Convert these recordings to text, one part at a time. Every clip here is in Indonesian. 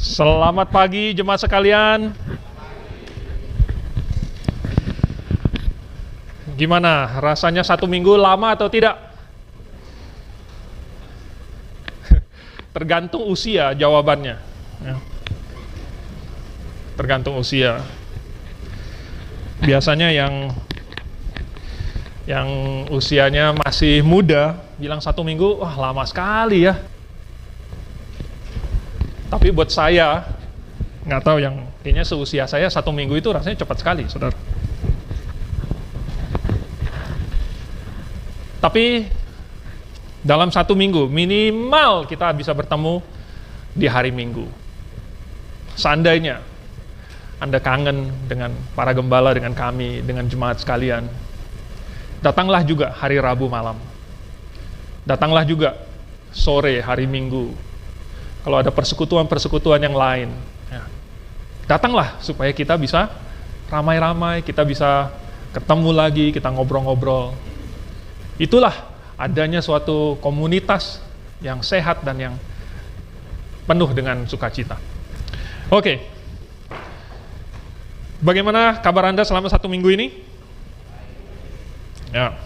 Selamat pagi jemaat sekalian. Gimana rasanya 1 minggu lama atau tidak? Tergantung usia jawabannya. Ya. Tergantung usia. Biasanya yang usianya masih muda bilang 1 minggu, wah lama sekali ya. Tapi buat saya, nggak tahu, yang kayaknya seusia saya 1 minggu itu rasanya cepat sekali, saudara. Tapi dalam 1 minggu minimal kita bisa bertemu di hari Minggu. Seandainya Anda kangen dengan para gembala, dengan kami, dengan jemaat sekalian, datanglah juga hari Rabu malam. Datanglah juga sore hari Minggu. Kalau ada persekutuan-persekutuan yang lain, ya, datanglah supaya kita bisa ramai-ramai, kita bisa ketemu lagi, kita ngobrol-ngobrol. Itulah adanya suatu komunitas yang sehat dan yang penuh dengan sukacita. Oke, bagaimana kabar Anda selama 1 minggu ini? Ya,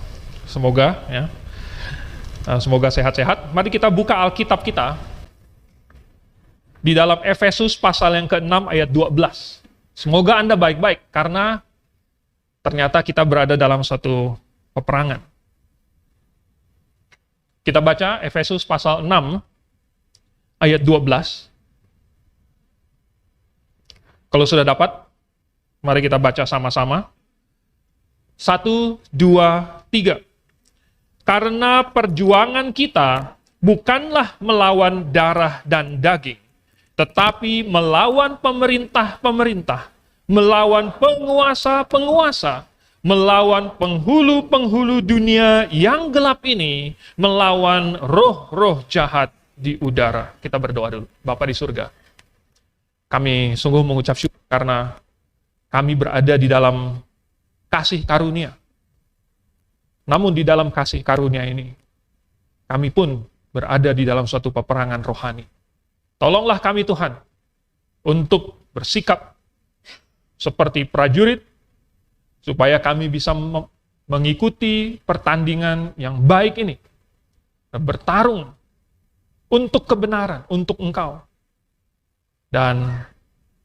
semoga sehat-sehat. Mari kita buka Alkitab kita di dalam Efesus pasal yang ke-6 ayat 12. Semoga Anda baik-baik, karena ternyata kita berada dalam suatu peperangan. Kita baca Efesus pasal 6 ayat 12. Kalau sudah dapat, mari kita baca sama-sama. 1, 2, 3. Karena perjuangan kita bukanlah melawan darah dan daging, tetapi melawan pemerintah-pemerintah, melawan penguasa-penguasa, melawan penghulu-penghulu dunia yang gelap ini, melawan roh-roh jahat di udara. Kita berdoa dulu. Bapa di surga, kami sungguh mengucap syukur karena kami berada di dalam kasih karunia. Namun di dalam kasih karunia ini, kami pun berada di dalam suatu peperangan rohani. Tolonglah kami Tuhan, untuk bersikap seperti prajurit, supaya kami bisa mengikuti pertandingan yang baik ini, bertarung untuk kebenaran, untuk Engkau. Dan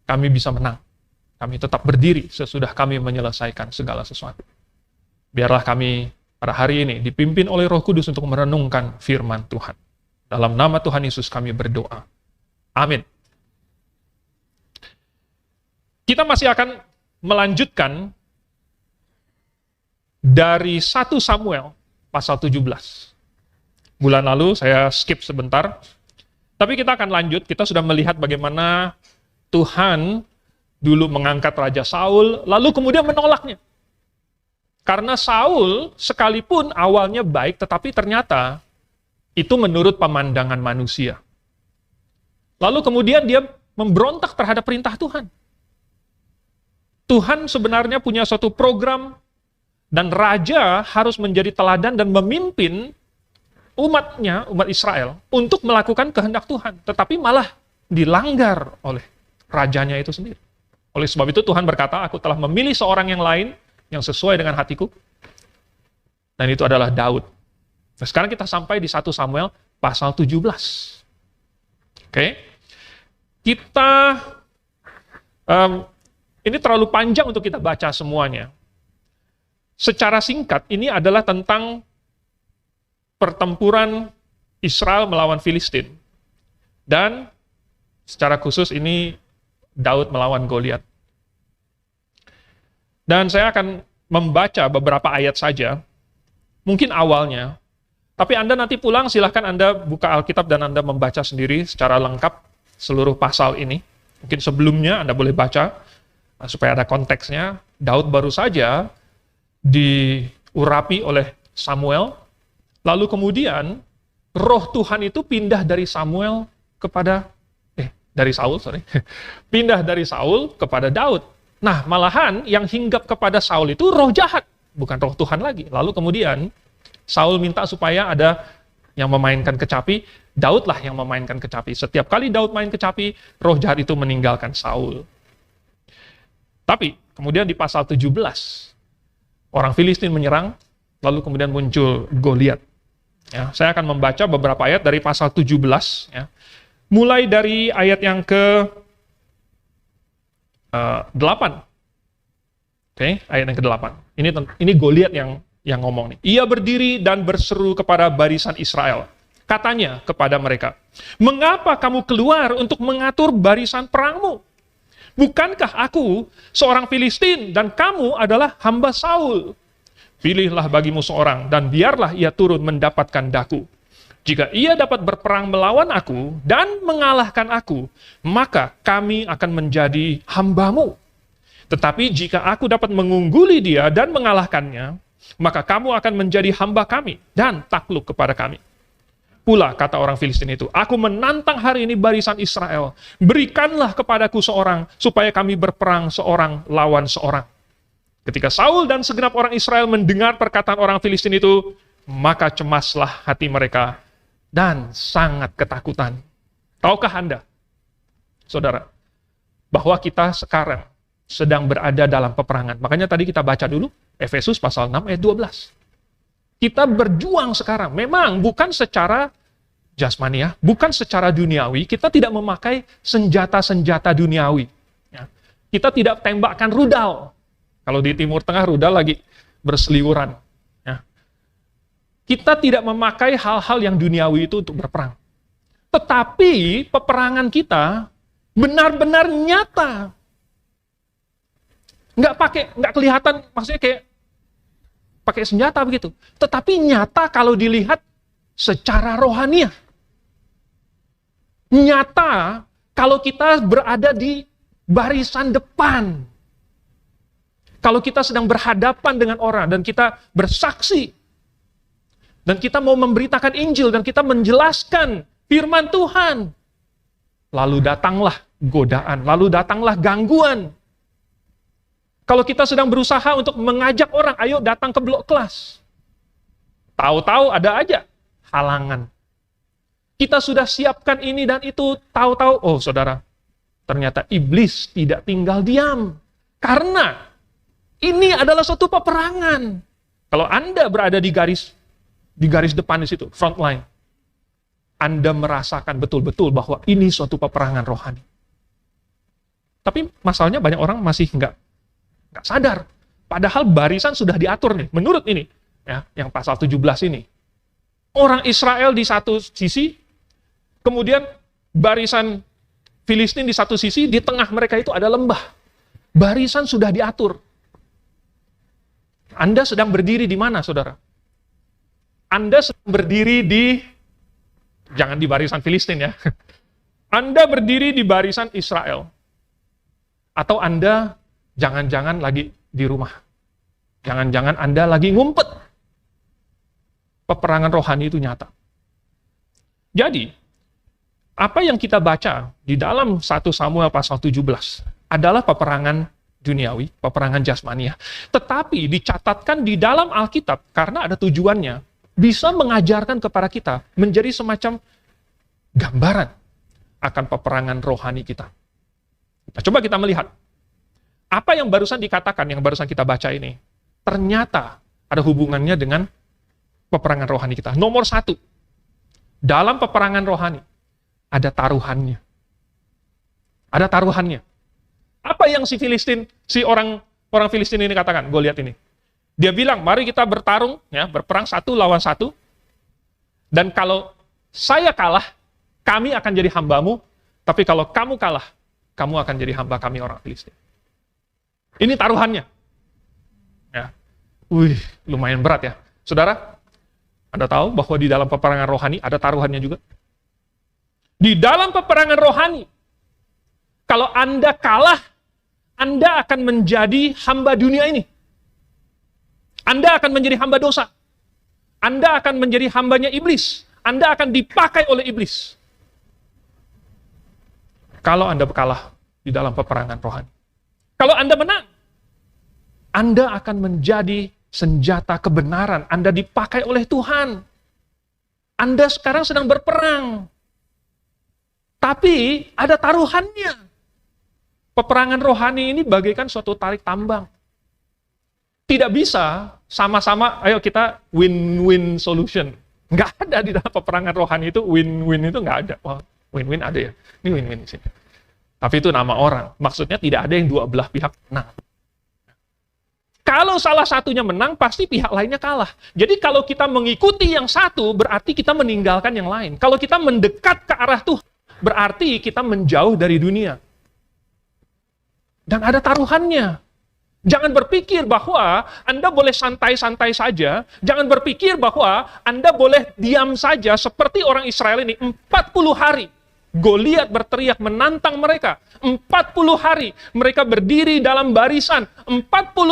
kami bisa menang. Kami tetap berdiri sesudah kami menyelesaikan segala sesuatu. Biarlah kami pada hari ini dipimpin oleh Roh Kudus untuk merenungkan firman Tuhan. Dalam nama Tuhan Yesus kami berdoa. Amin. Kita masih akan melanjutkan dari 1 Samuel pasal 17. Bulan lalu saya skip sebentar, tapi kita akan lanjut. Kita sudah melihat bagaimana Tuhan dulu mengangkat Raja Saul, lalu kemudian menolaknya. Karena Saul sekalipun awalnya baik, tetapi ternyata itu menurut pemandangan manusia. Lalu kemudian dia memberontak terhadap perintah Tuhan. Tuhan sebenarnya punya suatu program, dan raja harus menjadi teladan dan memimpin umatnya, umat Israel, untuk melakukan kehendak Tuhan. Tetapi malah dilanggar oleh rajanya itu sendiri. Oleh sebab itu Tuhan berkata, aku telah memilih seorang yang lain yang sesuai dengan hatiku. Dan itu adalah Daud. Nah, sekarang kita sampai di 1 Samuel pasal 17. Oke, kita ini terlalu panjang untuk kita baca semuanya. Secara singkat, ini adalah tentang pertempuran Israel melawan Filistin. Dan secara khusus ini Daud melawan Goliat. Dan saya akan membaca beberapa ayat saja, mungkin awalnya. Tapi Anda nanti pulang, silahkan Anda buka Alkitab dan Anda membaca sendiri secara lengkap seluruh pasal ini. Mungkin sebelumnya Anda boleh baca, supaya ada konteksnya. Daud baru saja diurapi oleh Samuel, lalu kemudian roh Tuhan itu pindah dari Samuel kepada, pindah dari Saul kepada Daud. Nah, malahan yang hinggap kepada Saul itu roh jahat, bukan roh Tuhan lagi. Lalu kemudian Saul minta supaya ada yang memainkan kecapi, Daudlah yang memainkan kecapi. Setiap kali Daud main kecapi, roh jahat itu meninggalkan Saul. Tapi kemudian di pasal 17, orang Filistin menyerang, lalu kemudian muncul Goliat. Ya, saya akan membaca beberapa ayat dari pasal 17, ya. Mulai dari ayat yang ke 8. Oke, ayat yang ke-8. Ini Goliat yang ngomong nih. Ia berdiri dan berseru kepada barisan Israel. Katanya kepada mereka, "Mengapa kamu keluar untuk mengatur barisan perangmu? Bukankah aku seorang Filistin dan kamu adalah hamba Saul? Pilihlah bagimu seorang dan biarlah ia turun mendapatkan daku. Jika ia dapat berperang melawan aku dan mengalahkan aku, maka kami akan menjadi hambamu. Tetapi jika aku dapat mengungguli dia dan mengalahkannya, maka kamu akan menjadi hamba kami dan takluk kepada kami." Pula kata orang Filistin itu, "Aku menantang hari ini barisan Israel. Berikanlah kepadaku seorang, supaya kami berperang seorang lawan seorang." Ketika Saul dan segenap orang Israel mendengar perkataan orang Filistin itu, maka cemaslah hati mereka dan sangat ketakutan. Tahukah Anda, saudara, bahwa kita sekarang sedang berada dalam peperangan? Makanya tadi kita baca dulu, Efesus pasal 6 ayat 12. Kita berjuang sekarang, memang bukan secara jasmaniah, bukan secara duniawi, kita tidak memakai senjata-senjata duniawi. Ya. Kita tidak tembakkan rudal. Kalau di Timur Tengah rudal lagi berseliweran. Ya. Kita tidak memakai hal-hal yang duniawi itu untuk berperang. Tetapi peperangan kita benar-benar nyata. Nggak kelihatan, maksudnya kayak pakai senjata begitu. Tetapi nyata kalau dilihat secara rohaniah. Nyata kalau kita berada di barisan depan. Kalau kita sedang berhadapan dengan orang dan kita bersaksi. Dan kita mau memberitakan Injil dan kita menjelaskan firman Tuhan. Lalu datanglah godaan, lalu datanglah gangguan. Kalau kita sedang berusaha untuk mengajak orang, ayo datang ke blok kelas. Tahu-tahu ada aja halangan. Kita sudah siapkan ini dan itu, tahu-tahu, oh saudara, ternyata iblis tidak tinggal diam. Karena ini adalah suatu peperangan. Kalau Anda berada di garis depan di situ, front line, Anda merasakan betul-betul bahwa ini suatu peperangan rohani. Tapi masalahnya banyak orang masih nggak sadar. Padahal barisan sudah diatur nih, menurut ini, ya, yang pasal 17 ini. Orang Israel di satu sisi, kemudian barisan Filistin di satu sisi, di tengah mereka itu ada lembah. Barisan sudah diatur. Anda sedang berdiri di mana, saudara? Anda sedang berdiri jangan di barisan Filistin ya. Anda berdiri di barisan Israel. Atau Anda jangan-jangan lagi di rumah. Jangan-jangan Anda lagi ngumpet. Peperangan rohani itu nyata. Jadi, apa yang kita baca di dalam 1 Samuel pasal 17 adalah peperangan duniawi, peperangan jasmaniah. Tetapi dicatatkan di dalam Alkitab karena ada tujuannya, bisa mengajarkan kepada kita menjadi semacam gambaran akan peperangan rohani kita. Nah, coba kita melihat apa yang barusan dikatakan, yang barusan kita baca ini, ternyata ada hubungannya dengan peperangan rohani kita. Nomor 1, dalam peperangan rohani, ada taruhannya. Ada taruhannya. Apa yang si orang Filistin ini katakan, Goliat ini? Dia bilang, mari kita bertarung, ya, berperang 1 lawan 1, dan kalau saya kalah, kami akan jadi hambamu, tapi kalau kamu kalah, kamu akan jadi hamba kami orang Filistin. Ini taruhannya. Ya. Lumayan berat ya. Saudara, Anda tahu bahwa di dalam peperangan rohani ada taruhannya juga? Di dalam peperangan rohani, kalau Anda kalah, Anda akan menjadi hamba dunia ini. Anda akan menjadi hamba dosa. Anda akan menjadi hambanya iblis. Anda akan dipakai oleh iblis. Kalau Anda kalah di dalam peperangan rohani. Kalau Anda menang, Anda akan menjadi senjata kebenaran. Anda dipakai oleh Tuhan. Anda sekarang sedang berperang. Tapi ada taruhannya. Peperangan rohani ini bagaikan suatu tarik tambang. Tidak bisa sama-sama, ayo kita win-win solution. Nggak ada di dalam peperangan rohani itu, win-win itu nggak ada. Wah, win-win ada ya. Ini win-win di sini. Tapi itu nama orang. Maksudnya tidak ada yang dua belah pihak menang. Kalau salah satunya menang, pasti pihak lainnya kalah. Jadi kalau kita mengikuti yang satu, berarti kita meninggalkan yang lain. Kalau kita mendekat ke arah Tuhan, berarti kita menjauh dari dunia. Dan ada taruhannya. Jangan berpikir bahwa Anda boleh santai-santai saja. Jangan berpikir bahwa Anda boleh diam saja seperti orang Israel ini 40 hari. Goliat berteriak menantang mereka. 40 hari mereka berdiri dalam barisan. 40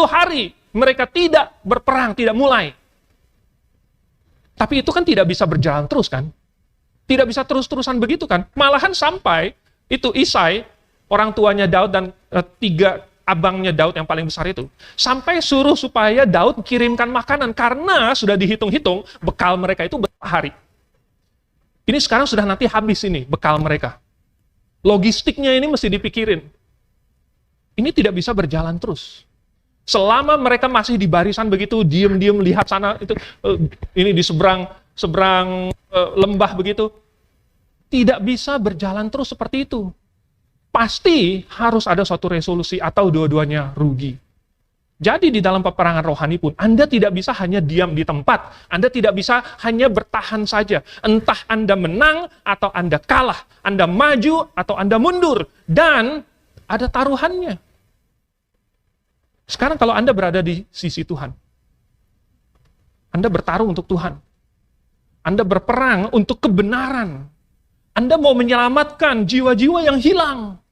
hari mereka tidak berperang, tidak mulai. Tapi itu kan tidak bisa berjalan terus kan? Tidak bisa terus-terusan begitu kan? Malahan sampai itu Isai, orang tuanya Daud dan 3 abangnya Daud yang paling besar itu, sampai suruh supaya Daud kirimkan makanan karena sudah dihitung-hitung bekal mereka itu berapa hari. Ini sekarang sudah nanti habis ini bekal mereka. Logistiknya ini mesti dipikirin. Ini tidak bisa berjalan terus. Selama mereka masih di barisan begitu, diam-diam lihat sana itu ini di seberang lembah begitu, tidak bisa berjalan terus seperti itu. Pasti harus ada suatu resolusi atau dua-duanya rugi. Jadi di dalam peperangan rohani pun, Anda tidak bisa hanya diam di tempat. Anda tidak bisa hanya bertahan saja. Entah Anda menang atau Anda kalah. Anda maju atau Anda mundur. Dan ada taruhannya. Sekarang kalau Anda berada di sisi Tuhan, Anda bertarung untuk Tuhan. Anda berperang untuk kebenaran. Anda mau menyelamatkan jiwa-jiwa yang hilang.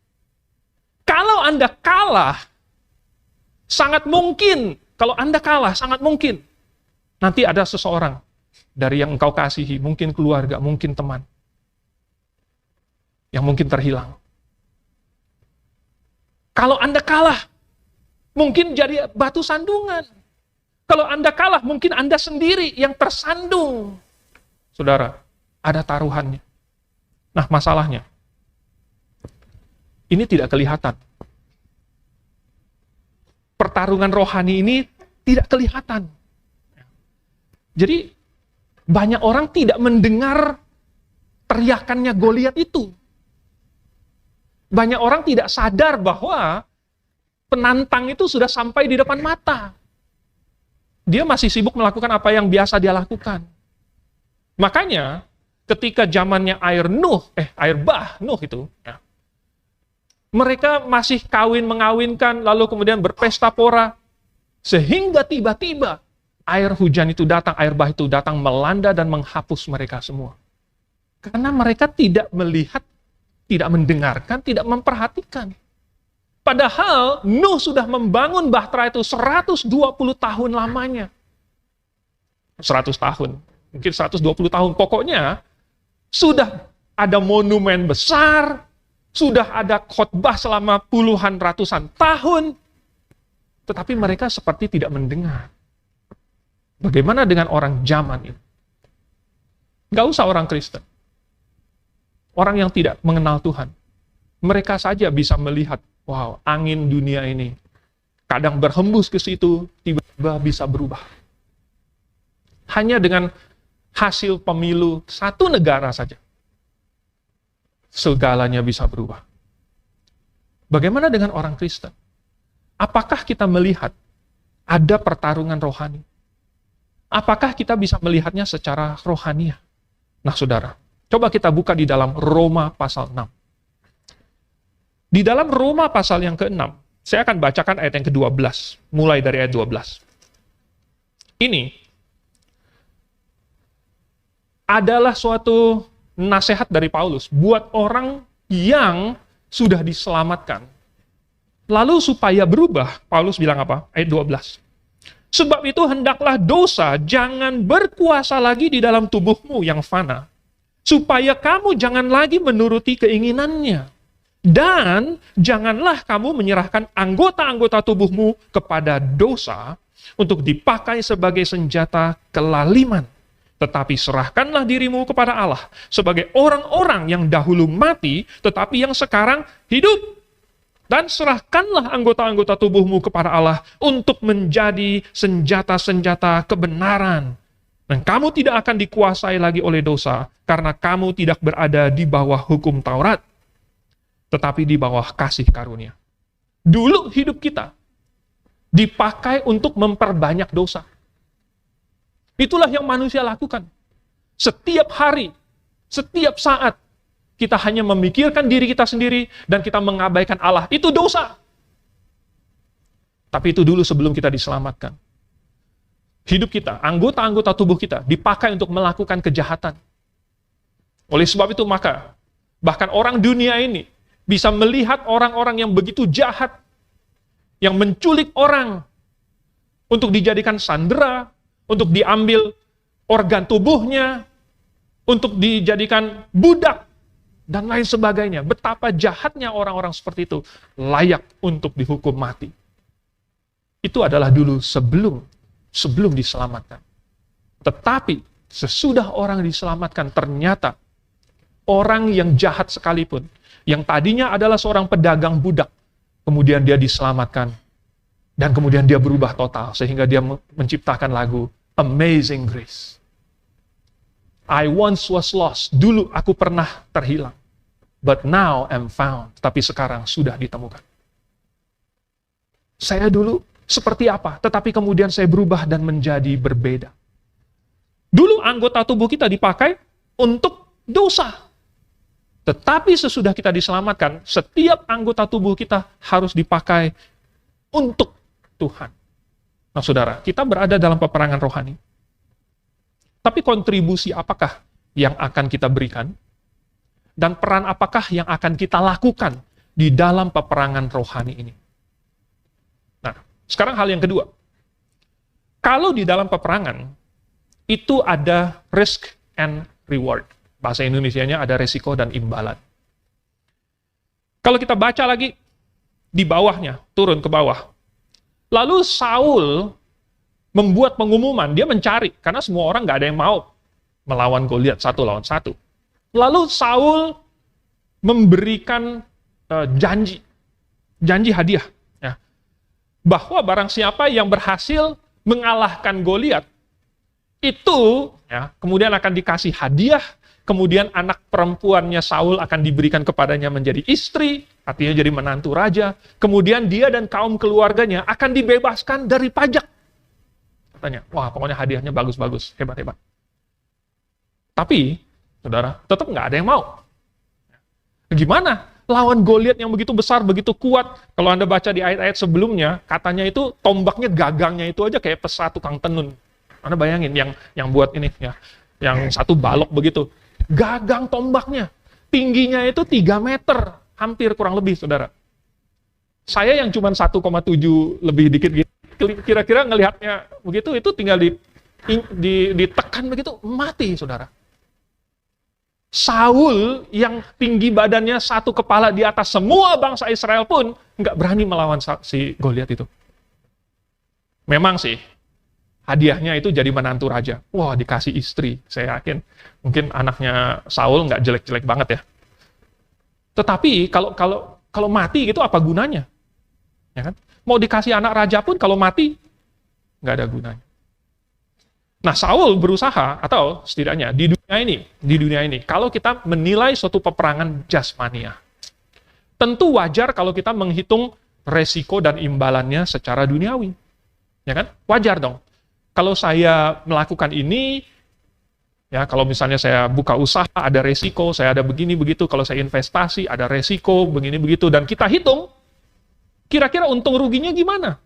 Kalau Anda kalah, sangat mungkin, kalau Anda kalah, sangat mungkin nanti ada seseorang dari yang engkau kasihi, mungkin keluarga, mungkin teman, yang mungkin terhilang. Kalau Anda kalah, mungkin jadi batu sandungan. Kalau Anda kalah, mungkin Anda sendiri yang tersandung. Saudara, ada taruhannya. Nah, masalahnya, ini tidak kelihatan. Pertarungan rohani ini tidak kelihatan. Jadi, banyak orang tidak mendengar teriakannya Goliat itu. Banyak orang tidak sadar bahwa penantang itu sudah sampai di depan mata. Dia masih sibuk melakukan apa yang biasa dia lakukan. Makanya, ketika zamannya air bah Nuh itu, ya, mereka masih mengawinkan, lalu kemudian berpesta pora, sehingga tiba-tiba air hujan itu datang, air bah itu datang, melanda dan menghapus mereka semua. Karena mereka tidak melihat, tidak mendengarkan, tidak memperhatikan. Padahal Nuh sudah membangun bahtera itu 120 tahun lamanya. 100 tahun, mungkin 120 tahun. Pokoknya sudah ada monumen besar, sudah ada khotbah selama puluhan ratusan tahun, tetapi mereka seperti tidak mendengar. Bagaimana dengan orang zaman ini? Gak usah orang Kristen. Orang yang tidak mengenal Tuhan. Mereka saja bisa melihat, wow, angin dunia ini kadang berhembus ke situ, tiba-tiba bisa berubah. Hanya dengan hasil pemilu satu negara saja, segalanya bisa berubah. Bagaimana dengan orang Kristen? Apakah kita melihat ada pertarungan rohani? Apakah kita bisa melihatnya secara rohaniah? Nah, saudara, coba kita buka di dalam Roma pasal 6. Di dalam Roma pasal yang ke-6, saya akan bacakan ayat yang ke-12, mulai dari ayat 12. Ini adalah suatu nasihat dari Paulus buat orang yang sudah diselamatkan. Lalu supaya berubah, Paulus bilang apa? Ayat 12. Sebab itu hendaklah dosa jangan berkuasa lagi di dalam tubuhmu yang fana, supaya kamu jangan lagi menuruti keinginannya. Dan janganlah kamu menyerahkan anggota-anggota tubuhmu kepada dosa untuk dipakai sebagai senjata kelaliman. Tetapi serahkanlah dirimu kepada Allah sebagai orang-orang yang dahulu mati, tetapi yang sekarang hidup. Dan serahkanlah anggota-anggota tubuhmu kepada Allah untuk menjadi senjata-senjata kebenaran. Dan kamu tidak akan dikuasai lagi oleh dosa, karena kamu tidak berada di bawah hukum Taurat, tetapi di bawah kasih karunia. Dulu hidup kita dipakai untuk memperbanyak dosa. Itulah yang manusia lakukan. Setiap hari, setiap saat, kita hanya memikirkan diri kita sendiri dan kita mengabaikan Allah. Itu dosa. Tapi itu dulu sebelum kita diselamatkan. Hidup kita, anggota-anggota tubuh kita dipakai untuk melakukan kejahatan. Oleh sebab itu maka, bahkan orang dunia ini bisa melihat orang-orang yang begitu jahat, yang menculik orang untuk dijadikan sandera, untuk diambil organ tubuhnya, untuk dijadikan budak, dan lain sebagainya. Betapa jahatnya orang-orang seperti itu layak untuk dihukum mati. Itu adalah dulu sebelum diselamatkan. Tetapi sesudah orang diselamatkan, ternyata orang yang jahat sekalipun, yang tadinya adalah seorang pedagang budak, kemudian dia diselamatkan, dan kemudian dia berubah total, sehingga dia menciptakan lagu Amazing Grace. I once was lost, dulu aku pernah terhilang, but now am found, tapi sekarang sudah ditemukan. Saya dulu seperti apa, tetapi kemudian saya berubah dan menjadi berbeda. Dulu anggota tubuh kita dipakai untuk dosa. Tetapi sesudah kita diselamatkan, setiap anggota tubuh kita harus dipakai untuk Tuhan. Nah saudara, kita berada dalam peperangan rohani. Tapi kontribusi apakah yang akan kita berikan? Dan peran apakah yang akan kita lakukan di dalam peperangan rohani ini? Nah, sekarang hal yang kedua. Kalau di dalam peperangan, itu ada risk and reward. Bahasa Indonesianya ada resiko dan imbalan. Kalau kita baca lagi, di bawahnya, turun ke bawah. Lalu Saul membuat pengumuman, dia mencari, karena semua orang nggak ada yang mau melawan Goliat 1 lawan 1. Lalu Saul memberikan janji hadiah, ya, bahwa barang siapa yang berhasil mengalahkan Goliat, itu ya, kemudian akan dikasih hadiah, kemudian anak perempuannya Saul akan diberikan kepadanya menjadi istri, artinya jadi menantu raja, kemudian dia dan kaum keluarganya akan dibebaskan dari pajak. Katanya, wah pokoknya hadiahnya bagus-bagus, hebat-hebat. Tapi, saudara, tetap nggak ada yang mau. Gimana? Lawan Goliat yang begitu besar, begitu kuat. Kalau Anda baca di ayat-ayat sebelumnya, katanya itu tombaknya, gagangnya itu aja kayak pesa tukang tenun. Anda bayangin, yang buat ini, ya, yang satu balok begitu. Gagang tombaknya. Tingginya itu 3 meter. Hampir kurang lebih, saudara. Saya yang cuma 1,7 lebih dikit gitu, kira-kira ngelihatnya begitu, itu tinggal ditekan begitu, mati, saudara. Saul yang tinggi badannya 1 kepala di atas semua bangsa Israel pun nggak berani melawan si Goliat itu. Memang sih, hadiahnya itu jadi menantu raja. Wah, dikasih istri. Saya yakin mungkin anaknya Saul nggak jelek-jelek banget ya. Tetapi kalau mati gitu apa gunanya? Ya kan? Mau dikasih anak raja pun kalau mati nggak ada gunanya. Nah, Saul berusaha, atau setidaknya di dunia ini, kalau kita menilai suatu peperangan jasmania, tentu wajar kalau kita menghitung resiko dan imbalannya secara duniawi. Ya kan? Wajar dong. Kalau saya melakukan ini, ya kalau misalnya saya buka usaha, ada resiko, saya ada begini begitu, kalau saya investasi, ada resiko, begini begitu, dan kita hitung, kira-kira untung ruginya gimana?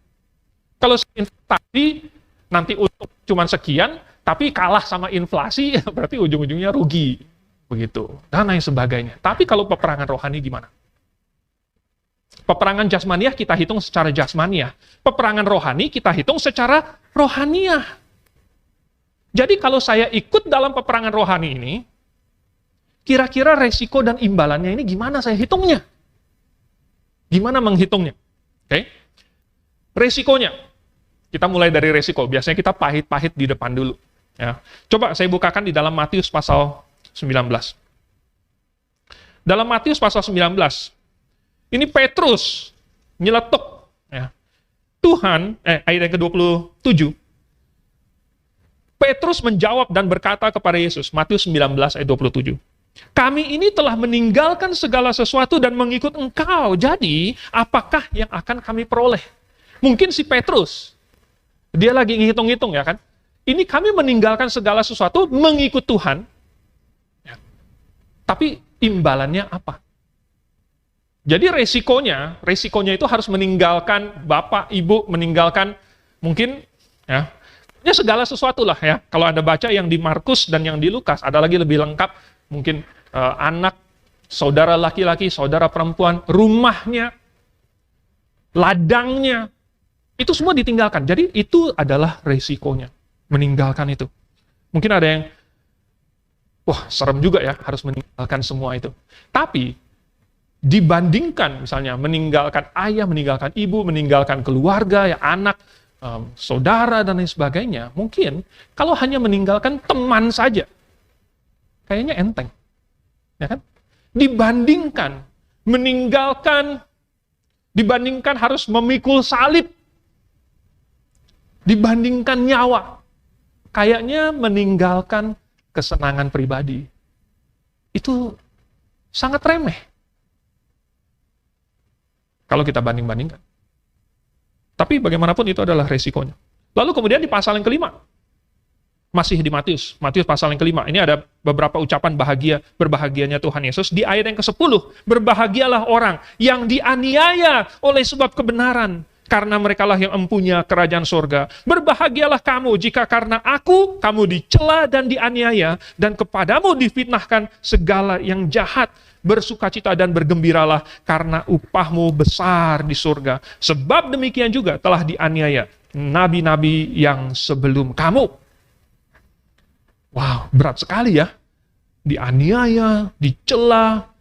Kalau investasi, nanti untung cuma sekian, tapi kalah sama inflasi, berarti ujung-ujungnya rugi. Begitu. Dan lain sebagainya. Tapi kalau peperangan rohani gimana? Peperangan jasmaniah kita hitung secara jasmaniah. Peperangan rohani kita hitung secara rohaniah. Jadi kalau saya ikut dalam peperangan rohani ini, kira-kira resiko dan imbalannya ini gimana saya hitungnya? Gimana menghitungnya? Oke. Resikonya. Kita mulai dari resiko. Biasanya kita pahit-pahit di depan dulu. Ya. Coba saya bukakan di dalam Matius pasal 19. Dalam Matius pasal 19, ini Petrus nyeletuk. Ya. Tuhan, ayat yang ke-27, Petrus menjawab dan berkata kepada Yesus, Matius 19 ayat 27, kami ini telah meninggalkan segala sesuatu dan mengikut engkau, jadi apakah yang akan kami peroleh? Mungkin si Petrus, dia lagi ngitung-ngitung ya kan, ini kami meninggalkan segala sesuatu, mengikut Tuhan, ya. Tapi imbalannya apa? Jadi resikonya itu harus meninggalkan bapak, ibu, meninggalkan mungkin ya segala sesuatu lah ya. Kalau Anda baca yang di Markus dan yang di Lukas, ada lagi lebih lengkap, mungkin anak, saudara laki-laki, saudara perempuan, rumahnya, ladangnya, itu semua ditinggalkan. Jadi itu adalah resikonya, meninggalkan itu. Mungkin ada yang wah, serem juga ya, harus meninggalkan semua itu. Tapi, dibandingkan misalnya meninggalkan ayah, meninggalkan ibu, meninggalkan keluarga, ya anak, saudara, dan lain sebagainya, mungkin kalau hanya meninggalkan teman saja, kayaknya enteng. Ya kan? Dibandingkan harus memikul salib, dibandingkan nyawa, kayaknya meninggalkan kesenangan pribadi itu sangat remeh kalau kita banding-bandingkan. Tapi bagaimanapun itu adalah resikonya. Lalu kemudian di pasal yang kelima, masih di Matius pasal yang kelima, ini ada beberapa ucapan berbahagianya Tuhan Yesus. Di ayat yang ke-10, berbahagialah orang yang dianiaya oleh sebab kebenaran, karena merekalah yang empunya kerajaan surga. Berbahagialah kamu jika karena aku, kamu dicela dan dianiaya, dan kepadamu difitnahkan segala yang jahat. Bersukacita dan bergembiralah, karena upahmu besar di surga. Sebab demikian juga telah dianiaya nabi-nabi yang sebelum kamu. Wow, berat sekali ya. Dianiaya, dicela,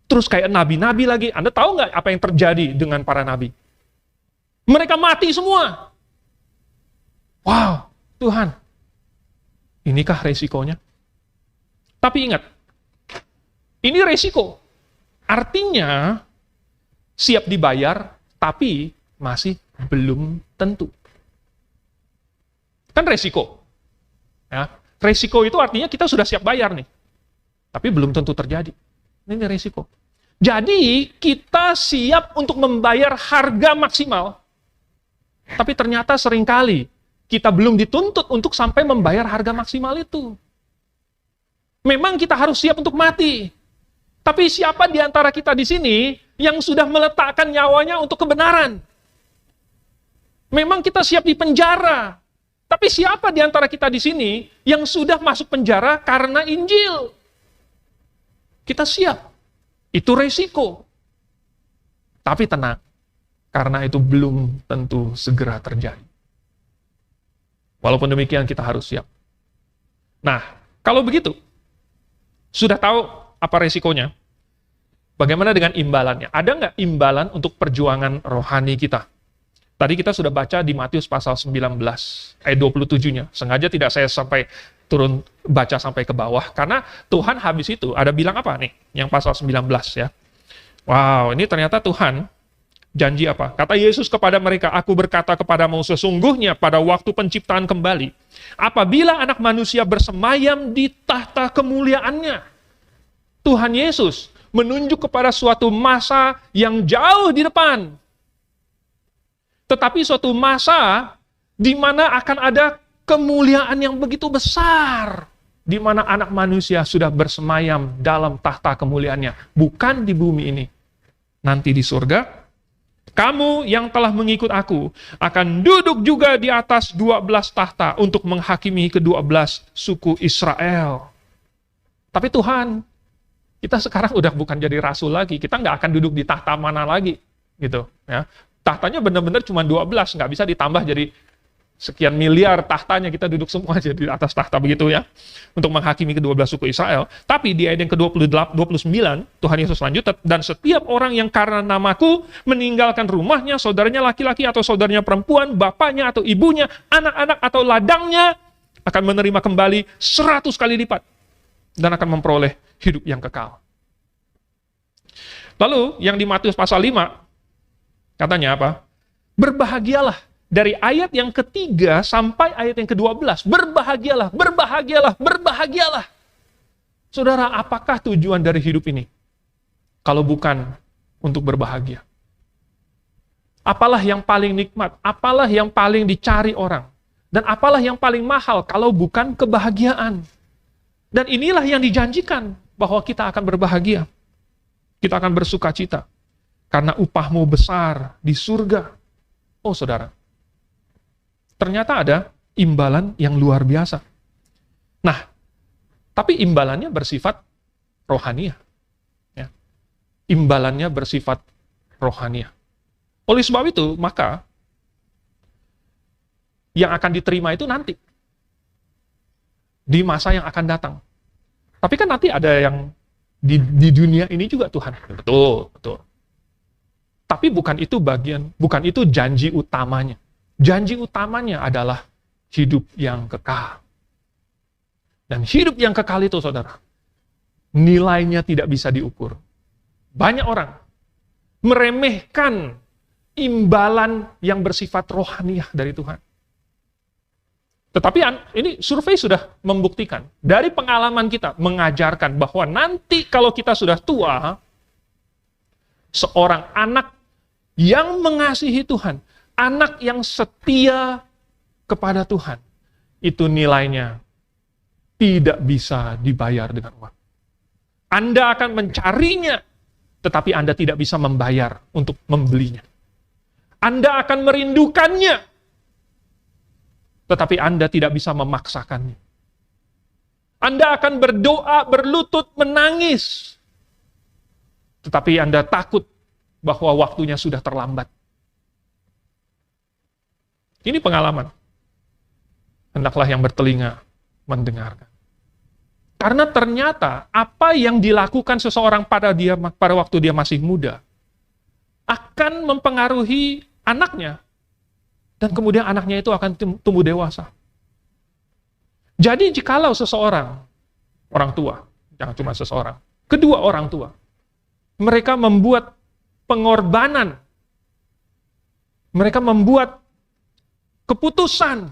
terus kayak nabi-nabi lagi. Anda tahu nggak apa yang terjadi dengan para nabi? Mereka mati semua. Wow, Tuhan. Inikah resikonya? Tapi ingat, ini resiko. Artinya, siap dibayar, tapi masih belum tentu. Kan resiko. Ya, resiko itu artinya kita sudah siap bayar nih. Tapi belum tentu terjadi. Ini resiko. Jadi, kita siap untuk membayar harga maksimal, tapi ternyata seringkali kita belum dituntut untuk sampai membayar harga maksimal itu. Memang kita harus siap untuk mati. Tapi siapa di antara kita di sini yang sudah meletakkan nyawanya untuk kebenaran? Memang kita siap di penjara. Tapi siapa di antara kita di sini yang sudah masuk penjara karena Injil? Kita siap. Itu resiko. Tapi tenang. Karena itu belum tentu segera terjadi. Walaupun demikian kita harus siap. Nah, kalau begitu, sudah tahu apa resikonya? Bagaimana dengan imbalannya? Ada nggak imbalan untuk perjuangan rohani kita? Tadi kita sudah baca di Matius pasal 19, ayat 27-nya. Sengaja tidak saya sampai turun baca sampai ke bawah, karena Tuhan habis itu ada bilang apa nih? Yang pasal 19 ya. Wow, ini ternyata Tuhan janji apa? Kata Yesus kepada mereka, aku berkata kepadamu sesungguhnya pada waktu penciptaan kembali, apabila anak manusia bersemayam di tahta kemuliaannya. Tuhan Yesus menunjuk kepada suatu masa yang jauh di depan. Tetapi suatu masa di mana akan ada kemuliaan yang begitu besar. Di mana anak manusia sudah bersemayam dalam tahta kemuliaannya. Bukan di bumi ini. Nanti di surga, kamu yang telah mengikut aku akan duduk juga di atas 12 tahta untuk menghakimi ke-12 suku Israel. Tapi Tuhan, kita sekarang udah bukan jadi rasul lagi. Kita nggak akan duduk di tahta mana lagi, gitu. Ya. Tahtanya benar-benar cuma 12, nggak bisa ditambah jadi sekian miliar tahtanya, kita duduk semua aja di atas tahta begitu ya, untuk menghakimi ke-12 suku Israel. Tapi di ayat yang ke-29, Tuhan Yesus lanjut, dan setiap orang yang karena namaku meninggalkan rumahnya, saudaranya laki-laki atau saudaranya perempuan, bapaknya atau ibunya, anak-anak atau ladangnya, akan menerima kembali 100 kali lipat dan akan memperoleh hidup yang kekal. Lalu yang di Matius pasal 5 katanya apa? Berbahagialah, dari ayat yang ketiga sampai ayat yang ke-12. Berbahagialah, berbahagialah, berbahagialah. Saudara, apakah tujuan dari hidup ini? Kalau bukan untuk berbahagia. Apalah yang paling nikmat, apalah yang paling dicari orang, dan apalah yang paling mahal kalau bukan kebahagiaan. Dan inilah yang dijanjikan, bahwa kita akan berbahagia. Kita akan bersuka cita. Karena upahmu besar di surga. Oh saudara, ternyata ada imbalan yang luar biasa. Nah, tapi imbalannya bersifat rohaniah. Ya. Imbalannya bersifat rohaniah. Oleh sebab itu, maka yang akan diterima itu nanti. Di masa yang akan datang. Tapi kan nanti ada yang di dunia ini juga Tuhan. Betul, betul. Tapi bukan itu janji utamanya. Janji utamanya adalah hidup yang kekal. Dan hidup yang kekal itu, saudara, nilainya tidak bisa diukur. Banyak orang meremehkan imbalan yang bersifat rohaniah dari Tuhan. Tetapi ini survei sudah membuktikan, dari pengalaman kita mengajarkan bahwa nanti kalau kita sudah tua, seorang anak yang mengasihi Tuhan, anak yang setia kepada Tuhan, itu nilainya tidak bisa dibayar dengan uang. Anda akan mencarinya, tetapi Anda tidak bisa membayar untuk membelinya. Anda akan merindukannya, tetapi Anda tidak bisa memaksakannya. Anda akan berdoa, berlutut, menangis, tetapi Anda takut bahwa waktunya sudah terlambat. Ini pengalaman. Hendaklah yang bertelinga mendengarkan. Karena ternyata apa yang dilakukan seseorang pada waktu dia masih muda akan mempengaruhi anaknya, dan kemudian anaknya itu akan tumbuh dewasa. Jadi jikalau seseorang, orang tua, jangan cuma seseorang, kedua orang tua, mereka membuat pengorbanan, mereka membuat keputusan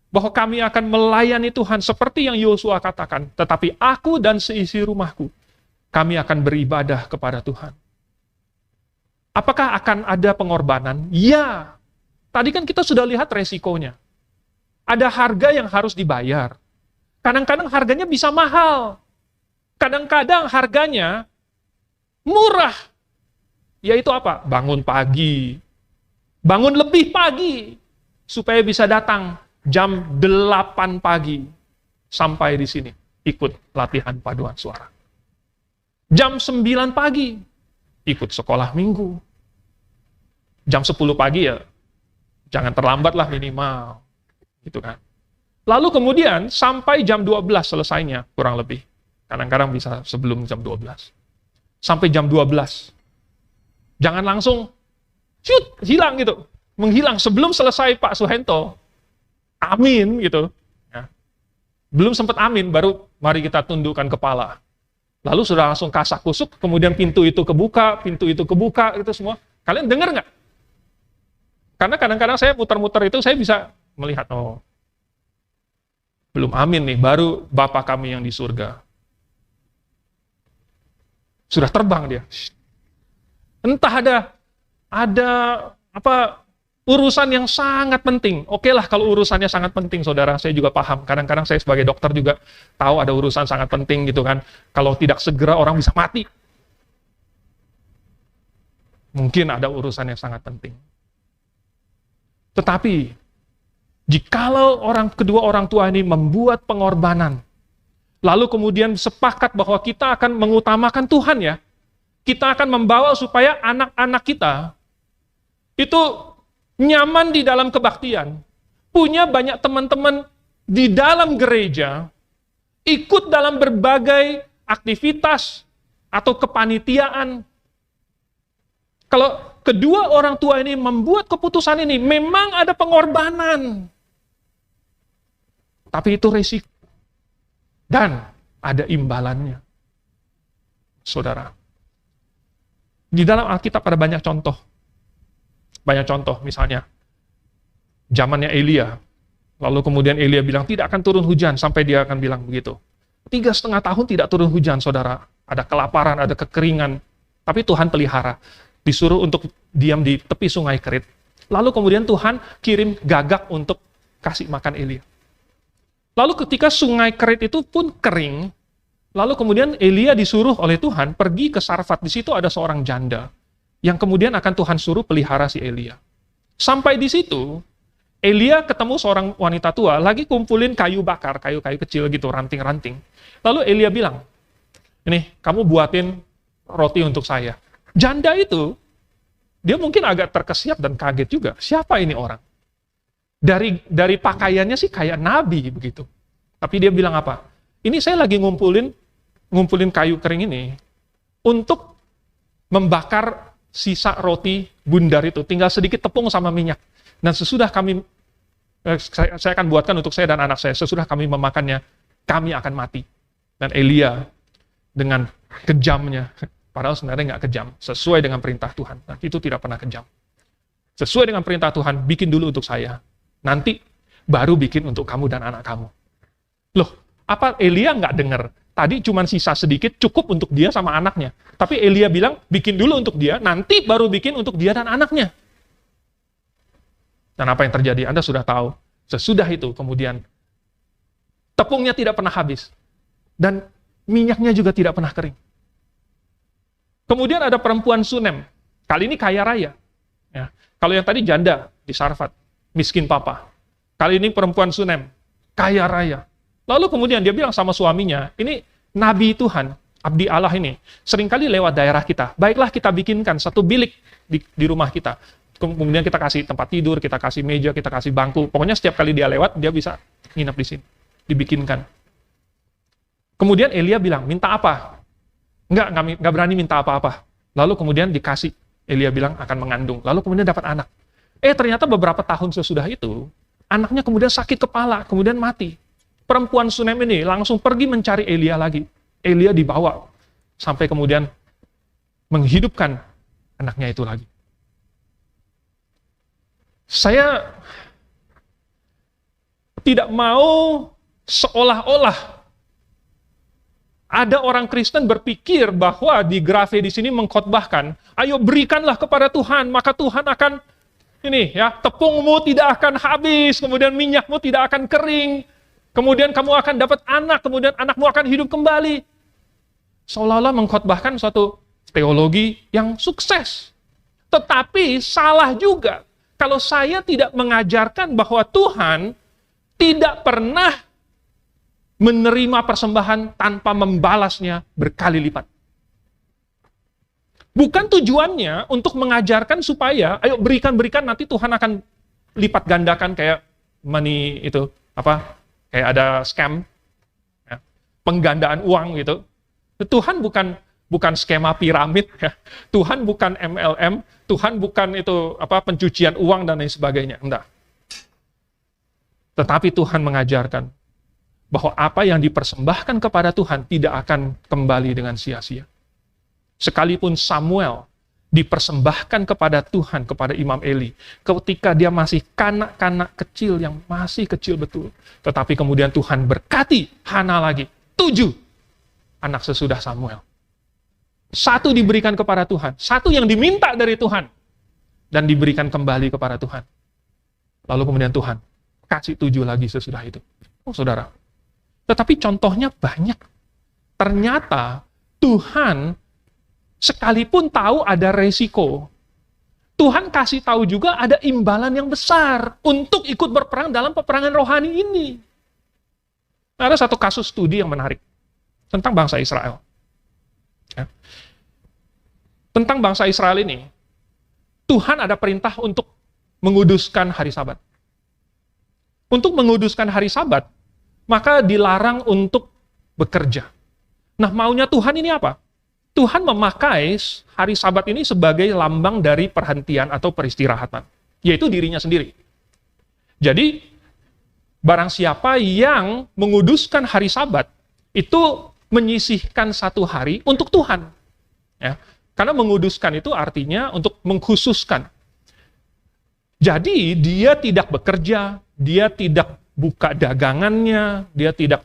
bahwa kami akan melayani Tuhan seperti yang Yosua katakan, tetapi aku dan seisi rumahku, kami akan beribadah kepada Tuhan. Apakah akan ada pengorbanan? Ya. Tadi kan kita sudah lihat resikonya. Ada harga yang harus dibayar. Kadang-kadang harganya bisa mahal. Kadang-kadang harganya murah. Yaitu apa? Bangun pagi. Bangun lebih pagi. Supaya bisa datang jam 8 pagi. Sampai di sini. Ikut latihan paduan suara. Jam 9 pagi. Ikut sekolah minggu. Jam 10 pagi ya, jangan terlambat lah minimal. Gitu kan. Lalu kemudian sampai jam 12 selesainya, kurang lebih. Kadang-kadang bisa sebelum jam 12. Sampai jam 12. Jangan langsung, hilang gitu. Menghilang sebelum selesai Pak Suhento. Amin gitu. Ya. Belum sempat amin, baru mari kita tundukkan kepala. Lalu sudah langsung kasak kusuk, kemudian pintu itu kebuka, itu semua. Kalian dengar nggak? Karena kadang-kadang saya muter-muter itu, saya bisa melihat, oh, belum amin nih, baru Bapa kami yang di surga. Sudah terbang dia. Entah ada urusan yang sangat penting. Oke lah kalau urusannya sangat penting, saudara, saya juga paham. Kadang-kadang saya sebagai dokter juga tahu ada urusan sangat penting gitu kan. Kalau tidak segera orang bisa mati. Mungkin ada urusan yang sangat penting. Tetapi, jikalau kedua orang tua ini membuat pengorbanan, lalu kemudian sepakat bahwa kita akan mengutamakan Tuhan ya, kita akan membawa supaya anak-anak kita itu nyaman di dalam kebaktian, punya banyak teman-teman di dalam gereja, ikut dalam berbagai aktivitas atau kepanitiaan. Kalau kedua orang tua ini membuat keputusan ini, memang ada pengorbanan. Tapi itu resiko. Dan ada imbalannya. Saudara. Di dalam Alkitab ada banyak contoh. Banyak contoh, misalnya. Zamannya Elia. Lalu kemudian Elia bilang, tidak akan turun hujan. Sampai dia akan bilang begitu. 3,5 tahun tidak turun hujan, saudara. Ada kelaparan, ada kekeringan. Tapi Tuhan pelihara. Disuruh untuk diam di tepi sungai Kerit. Lalu kemudian Tuhan kirim gagak untuk kasih makan Elia. Lalu ketika sungai Kerit itu pun kering, lalu kemudian Elia disuruh oleh Tuhan pergi ke Sarfat. Di situ ada seorang janda yang kemudian akan Tuhan suruh pelihara si Elia. Sampai di situ, Elia ketemu seorang wanita tua lagi kumpulin kayu bakar, kayu-kayu kecil gitu, ranting-ranting. Lalu Elia bilang, ini kamu buatin roti untuk saya. Janda itu, dia mungkin agak terkesiap dan kaget juga. Siapa ini orang? Dari pakaiannya sih kayak nabi begitu. Tapi dia bilang apa? Ini saya lagi ngumpulin kayu kering ini untuk membakar sisa roti bundar itu. Tinggal sedikit tepung sama minyak. Dan sesudah saya akan buatkan untuk saya dan anak saya. Sesudah kami memakannya, kami akan mati. Dan Elia dengan kejamnya, padahal sebenarnya nggak kejam, sesuai dengan perintah Tuhan. Nah, itu tidak pernah kejam. Sesuai dengan perintah Tuhan, bikin dulu untuk saya. Nanti baru bikin untuk kamu dan anak kamu. Loh, apa Elia nggak dengar? Tadi cuma sisa sedikit, cukup untuk dia sama anaknya. Tapi Elia bilang, bikin dulu untuk dia, nanti baru bikin untuk dia dan anaknya. Dan apa yang terjadi? Anda sudah tahu. Sesudah itu, kemudian, tepungnya tidak pernah habis. Dan minyaknya juga tidak pernah kering. Kemudian ada perempuan Sunem. Kali ini kaya raya. Ya. Kalau yang tadi janda di Sarfat, miskin papa. Kali ini perempuan Sunem, kaya raya. Lalu kemudian dia bilang sama suaminya, ini Nabi Tuhan, Abdi Allah ini, seringkali lewat daerah kita. Baiklah kita bikinkan satu bilik di rumah kita. Kemudian kita kasih tempat tidur, kita kasih meja, kita kasih bangku. Pokoknya setiap kali dia lewat, dia bisa nginep di sini. Dibikinkan. Kemudian Elia bilang, minta apa? Nggak berani minta apa-apa. Lalu kemudian dikasih. Elia bilang akan mengandung. Lalu kemudian dapat anak. Ternyata beberapa tahun sesudah itu, anaknya kemudian sakit kepala, kemudian mati. Perempuan Sunem ini langsung pergi mencari Elia lagi. Elia dibawa sampai kemudian menghidupkan anaknya itu lagi. Saya tidak mau seolah-olah ada orang Kristen berpikir bahwa di Grafe di sini mengkhotbahkan, ayo berikanlah kepada Tuhan, maka Tuhan akan tepungmu tidak akan habis, kemudian minyakmu tidak akan kering, kemudian kamu akan dapat anak, kemudian anakmu akan hidup kembali. Seolah-olah mengkhotbahkan suatu teologi yang sukses. Tetapi salah juga kalau saya tidak mengajarkan bahwa Tuhan tidak pernah menerima persembahan tanpa membalasnya berkali lipat. Bukan tujuannya untuk mengajarkan supaya, ayo berikan, nanti Tuhan akan lipat gandakan kayak money itu, kayak ada scam, ya, penggandaan uang gitu. Tuhan bukan skema piramid, ya. Tuhan bukan MLM, Tuhan bukan itu pencucian uang dan lain sebagainya, enggak. Tetapi Tuhan mengajarkan bahwa apa yang dipersembahkan kepada Tuhan tidak akan kembali dengan sia-sia. Sekalipun Samuel dipersembahkan kepada Tuhan, kepada Imam Eli, ketika dia masih kanak-kanak kecil yang masih kecil betul. Tetapi kemudian Tuhan berkati Hana lagi, 7 anak sesudah Samuel. 1 diberikan kepada Tuhan, 1 yang diminta dari Tuhan, dan diberikan kembali kepada Tuhan. Lalu kemudian Tuhan kasih 7 lagi sesudah itu. Oh saudara, tetapi contohnya banyak. Ternyata Tuhan sekalipun tahu ada resiko, Tuhan kasih tahu juga ada imbalan yang besar untuk ikut berperang dalam peperangan rohani ini. Ada satu kasus studi yang menarik tentang bangsa Israel. Ya. Tentang bangsa Israel ini, Tuhan ada perintah untuk menguduskan hari Sabat. Untuk menguduskan hari Sabat, maka dilarang untuk bekerja. Nah, maunya Tuhan ini apa? Tuhan memakai hari Sabat ini sebagai lambang dari perhentian atau peristirahatan, yaitu dirinya sendiri. Jadi, barang siapa yang menguduskan hari Sabat, itu menyisihkan satu hari untuk Tuhan. Ya. Karena menguduskan itu artinya untuk mengkhususkan. Jadi dia tidak bekerja, dia tidak buka dagangannya, dia tidak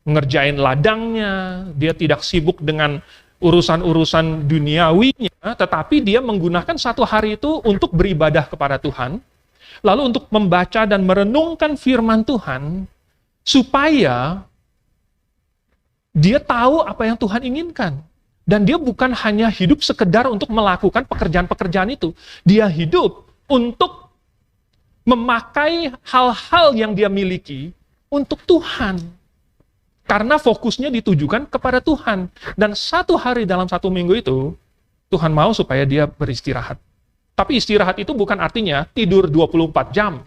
ngerjain ladangnya, dia tidak sibuk dengan urusan-urusan duniawinya, tetapi dia menggunakan satu hari itu untuk beribadah kepada Tuhan, lalu untuk membaca dan merenungkan firman Tuhan, supaya dia tahu apa yang Tuhan inginkan. Dan dia bukan hanya hidup sekedar untuk melakukan pekerjaan-pekerjaan itu. Dia hidup untuk memakai hal-hal yang dia miliki untuk Tuhan. Karena fokusnya ditujukan kepada Tuhan. Dan satu hari dalam satu minggu itu, Tuhan mau supaya dia beristirahat. Tapi istirahat itu bukan artinya tidur 24 jam.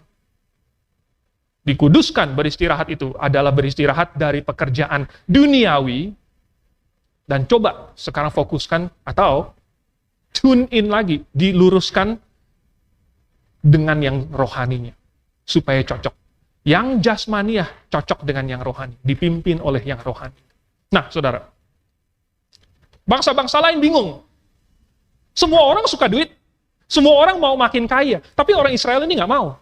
Dikuduskan beristirahat itu adalah beristirahat dari pekerjaan duniawi. Dan coba sekarang fokuskan atau tune in lagi, diluruskan dengan yang rohaninya, supaya cocok. Yang jasmaniah cocok dengan yang rohani, dipimpin oleh yang rohani. Nah, saudara, bangsa-bangsa lain bingung. Semua orang suka duit, semua orang mau makin kaya, tapi orang Israel ini nggak mau.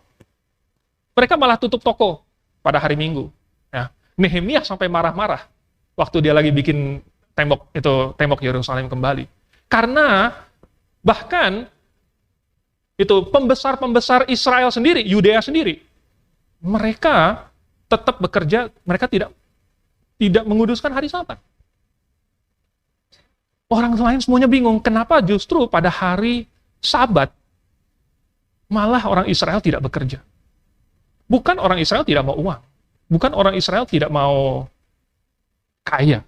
Mereka malah tutup toko pada hari Minggu. Ya. Nehemia sampai marah-marah waktu dia lagi bikin tembok Yerusalem kembali. Karena bahkan itu pembesar-pembesar Israel sendiri, Yudea sendiri, mereka tetap bekerja, mereka tidak menguduskan hari Sabat. Orang lain semuanya bingung, kenapa justru pada hari Sabat malah orang Israel tidak bekerja. Bukan orang Israel tidak mau uang, bukan orang Israel tidak mau kaya,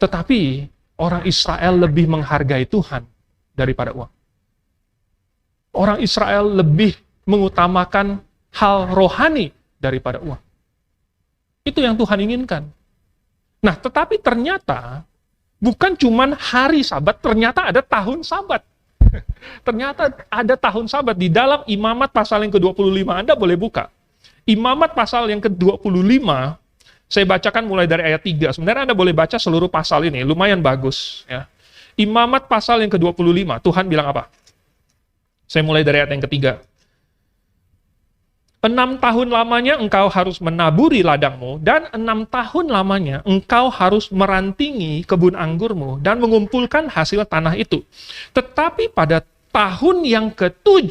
tetapi orang Israel lebih menghargai Tuhan daripada uang. Orang Israel lebih mengutamakan hal rohani daripada uang. Itu yang Tuhan inginkan. Nah, tetapi ternyata bukan cuma hari Sabat, ternyata ada tahun Sabat. Ternyata ada tahun Sabat di dalam Imamat pasal yang ke-25. Anda boleh buka. Imamat pasal yang ke-25, saya bacakan mulai dari ayat 3. Sebenarnya Anda boleh baca seluruh pasal ini, lumayan bagus. Ya. Imamat pasal yang ke-25, Tuhan bilang apa? Saya mulai dari ayat yang ketiga. 6 tahun lamanya engkau harus menaburi ladangmu, dan 6 tahun lamanya engkau harus merantingi kebun anggurmu, dan mengumpulkan hasil tanah itu. Tetapi pada tahun yang ke-7,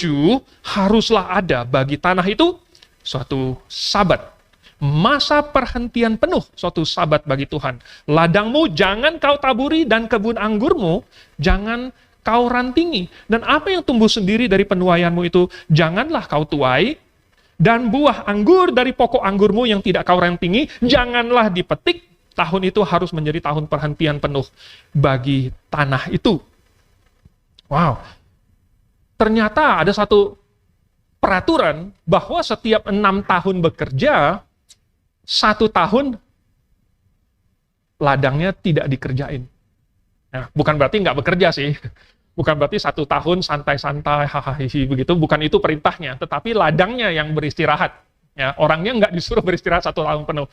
haruslah ada bagi tanah itu suatu Sabat. Masa perhentian penuh, suatu Sabat bagi Tuhan. Ladangmu jangan kau taburi, dan kebun anggurmu jangan kau rantingi. Dan apa yang tumbuh sendiri dari penuaianmu itu, janganlah kau tuai, dan buah anggur dari pokok anggurmu yang tidak kau rantingi, janganlah dipetik. Tahun itu harus menjadi tahun perhentian penuh bagi tanah itu. Wow. Ternyata ada satu peraturan bahwa setiap 6 tahun bekerja, 1 tahun ladangnya tidak dikerjain. Nah, bukan berarti nggak bekerja sih. Bukan berarti 1 tahun santai-santai, hahaha, begitu. Bukan itu perintahnya. Tetapi ladangnya yang beristirahat. Ya, orangnya nggak disuruh beristirahat 1 tahun penuh.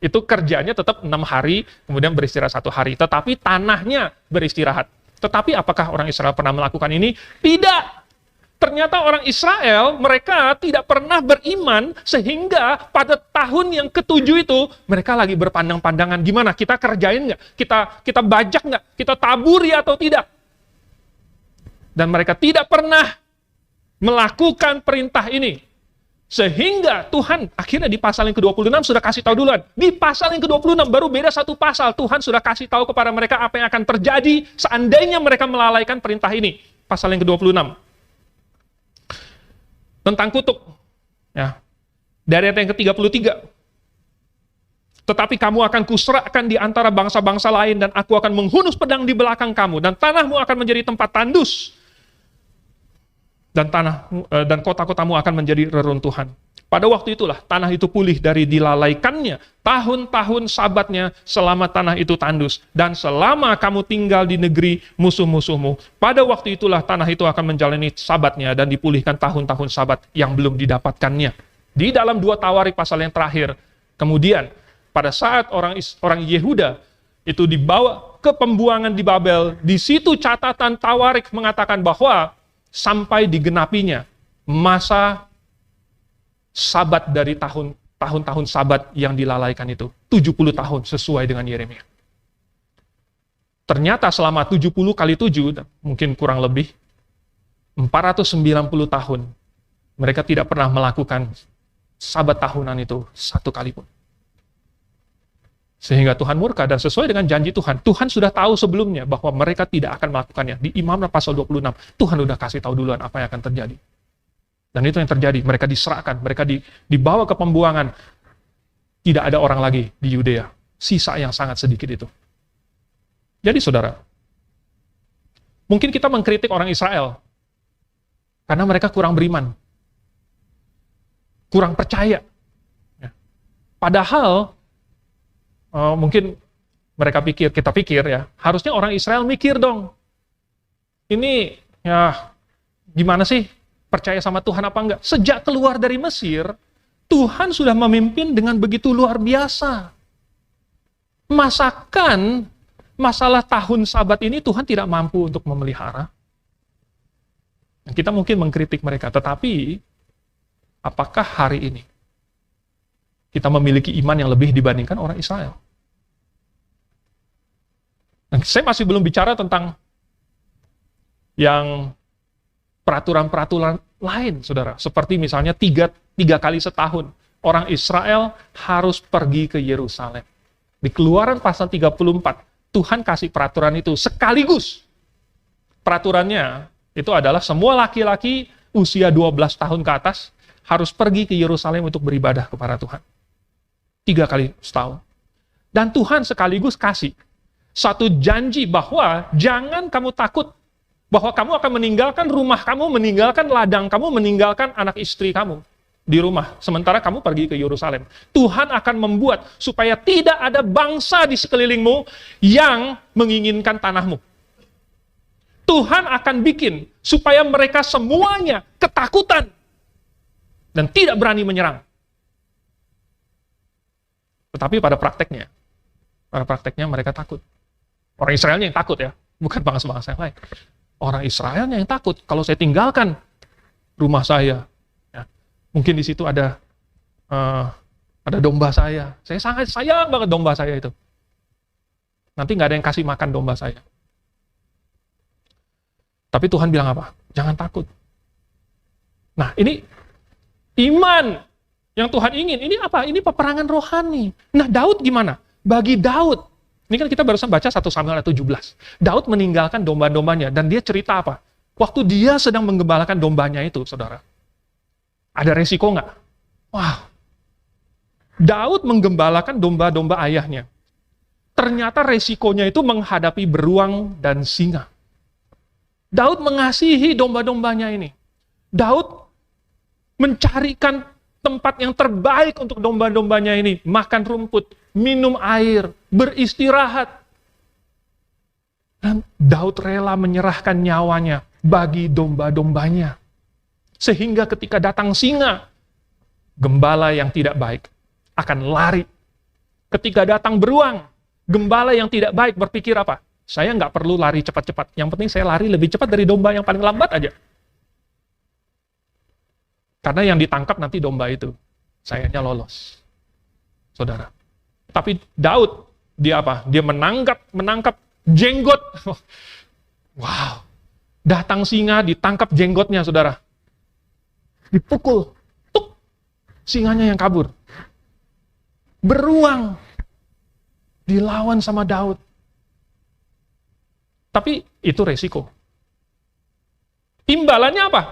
Itu kerjanya tetap 6 hari, kemudian beristirahat 1 hari. Tetapi tanahnya beristirahat. Tetapi apakah orang Israel pernah melakukan ini? Tidak. Ternyata orang Israel, mereka tidak pernah beriman, sehingga pada tahun yang ke-7 itu, mereka lagi berpandang-pandangan, gimana, kita kerjain nggak? Kita bajak nggak? Kita taburi atau tidak? Dan mereka tidak pernah melakukan perintah ini. Sehingga Tuhan akhirnya di pasal yang ke-26 sudah kasih tahu duluan. Di pasal yang ke-26 baru beda 1 pasal, Tuhan sudah kasih tahu kepada mereka apa yang akan terjadi seandainya mereka melalaikan perintah ini. Pasal yang ke-26. Tentang kutuk. Ya. Dari ayat yang ke-33. Tetapi kamu akan kuserahkan di antara bangsa-bangsa lain, dan aku akan menghunus pedang di belakang kamu, dan tanahmu akan menjadi tempat tandus, dan kota-kotamu akan menjadi reruntuhan. Pada waktu itulah tanah itu pulih dari dilalaikannya tahun-tahun Sabatnya selama tanah itu tandus, dan selama kamu tinggal di negeri musuh-musuhmu. Pada waktu itulah tanah itu akan menjalani Sabatnya dan dipulihkan tahun-tahun Sabat yang belum didapatkannya. Di dalam 2 Tawarik pasal yang terakhir, kemudian pada saat orang Yehuda itu dibawa ke pembuangan di Babel, di situ catatan Tawarik mengatakan bahwa sampai digenapinya masa Sabat dari tahun-tahun Sabat yang dilalaikan itu, 70 tahun sesuai dengan Yeremia. Ternyata selama 70 kali 7, mungkin kurang lebih 490 tahun, mereka tidak pernah melakukan Sabat tahunan itu satu kali pun. Sehingga Tuhan murka, dan sesuai dengan janji Tuhan, Tuhan sudah tahu sebelumnya bahwa mereka tidak akan melakukannya. Di Imamat pasal 26, Tuhan sudah kasih tahu duluan apa yang akan terjadi. Dan itu yang terjadi, mereka diserahkan, mereka dibawa ke pembuangan. Tidak ada orang lagi di Yudea, sisa yang sangat sedikit itu. Jadi saudara, mungkin kita mengkritik orang Israel, karena mereka kurang beriman, kurang percaya. Padahal, mungkin kita pikir ya, harusnya orang Israel mikir dong, ini ya gimana sih, percaya sama Tuhan apa enggak? Sejak keluar dari Mesir, Tuhan sudah memimpin dengan begitu luar biasa. Masakan masalah tahun Sabat ini Tuhan tidak mampu untuk memelihara. Kita mungkin mengkritik mereka, tetapi apakah hari ini kita memiliki iman yang lebih dibandingkan orang Israel? Nah, saya masih belum bicara tentang yang peraturan-peraturan lain, saudara. Seperti misalnya tiga kali setahun, orang Israel harus pergi ke Yerusalem. Di Keluaran pasal 34, Tuhan kasih peraturan itu sekaligus. Peraturannya itu adalah semua laki-laki usia 12 tahun ke atas harus pergi ke Yerusalem untuk beribadah kepada Tuhan. 3 kali setahun. Dan Tuhan sekaligus kasih satu janji bahwa jangan kamu takut bahwa kamu akan meninggalkan rumah kamu, meninggalkan ladang kamu, meninggalkan anak istri kamu di rumah. Sementara kamu pergi ke Yerusalem. Tuhan akan membuat supaya tidak ada bangsa di sekelilingmu yang menginginkan tanahmu. Tuhan akan bikin supaya mereka semuanya ketakutan dan tidak berani menyerang. Tetapi pada prakteknya mereka takut. Orang Israelnya yang takut ya, bukan bangsa-bangsa yang lain. Orang Israelnya yang takut. Kalau saya tinggalkan rumah saya, ya, mungkin di situ ada domba saya. Saya sangat sayang banget domba saya itu. Nanti nggak ada yang kasih makan domba saya. Tapi Tuhan bilang apa? Jangan takut. Nah, ini iman yang Tuhan ingin. Ini apa? Ini peperangan rohani. Nah, Daud gimana? Bagi Daud, ini kan kita barusan baca 1 Samuel 17. Daud meninggalkan domba-dombanya, dan dia cerita apa? Waktu dia sedang menggembalakan dombanya itu, saudara, ada resiko nggak? Wah, Daud menggembalakan domba-domba ayahnya. Ternyata resikonya itu menghadapi beruang dan singa. Daud mengasihi domba-dombanya ini. Daud mencarikan tempat yang terbaik untuk domba-dombanya ini. Makan rumput, minum air, beristirahat. Dan Daud rela menyerahkan nyawanya bagi domba-dombanya. Sehingga ketika datang singa, gembala yang tidak baik akan lari. Ketika datang beruang, gembala yang tidak baik berpikir apa? Saya nggak perlu lari cepat-cepat. Yang penting saya lari lebih cepat dari domba yang paling lambat aja. Karena yang ditangkap nanti domba itu. Sayanya lolos. Saudara. Tapi Daud, dia apa? Dia menangkap jenggot. Wow. Datang singa, ditangkap jenggotnya, saudara. Dipukul. Tuk. Singanya yang kabur. Beruang. Dilawan sama Daud. Tapi itu resiko. Imbalannya apa?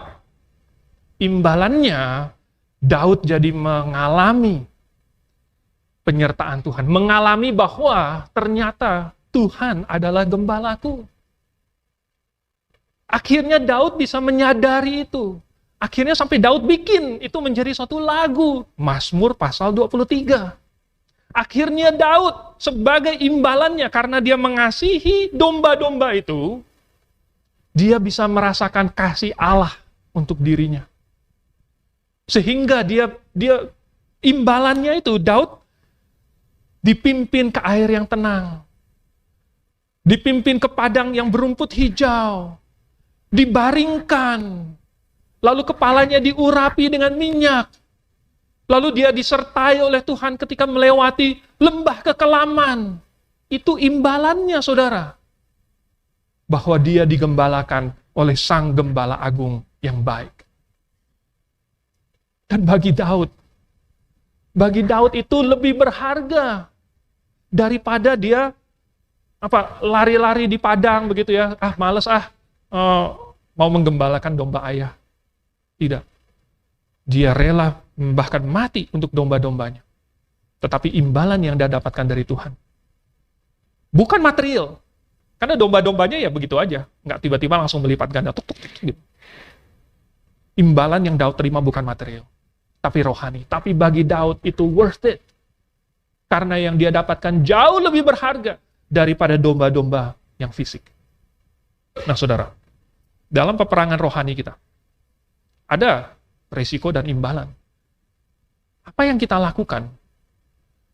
Imbalannya Daud jadi mengalami penyertaan Tuhan. Mengalami bahwa ternyata Tuhan adalah gembalaku. Akhirnya Daud bisa menyadari itu. Akhirnya sampai Daud bikin itu menjadi suatu lagu. Mazmur pasal 23. Akhirnya Daud sebagai imbalannya karena dia mengasihi domba-domba itu, dia bisa merasakan kasih Allah untuk dirinya. Sehingga dia imbalannya itu Daud dipimpin ke air yang tenang. Dipimpin ke padang yang berumput hijau. Dibaringkan. Lalu kepalanya diurapi dengan minyak. Lalu dia disertai oleh Tuhan ketika melewati lembah kekelaman. Itu imbalannya, saudara. Bahwa dia digembalakan oleh Sang Gembala Agung yang baik. Dan bagi Daud itu lebih berharga daripada dia lari-lari di padang begitu ya. Males mau menggembalakan domba ayah. Tidak. Dia rela bahkan mati untuk domba-dombanya. Tetapi imbalan yang dia dapatkan dari Tuhan. Bukan material. Karena domba-dombanya ya begitu aja. Nggak tiba-tiba langsung melipat ganda. Gitu. Imbalan yang Daud terima bukan material. Tapi rohani. Tapi bagi Daud itu worth it. Karena yang dia dapatkan jauh lebih berharga daripada domba-domba yang fisik. Nah saudara, dalam peperangan rohani kita, ada risiko dan imbalan. Apa yang kita lakukan,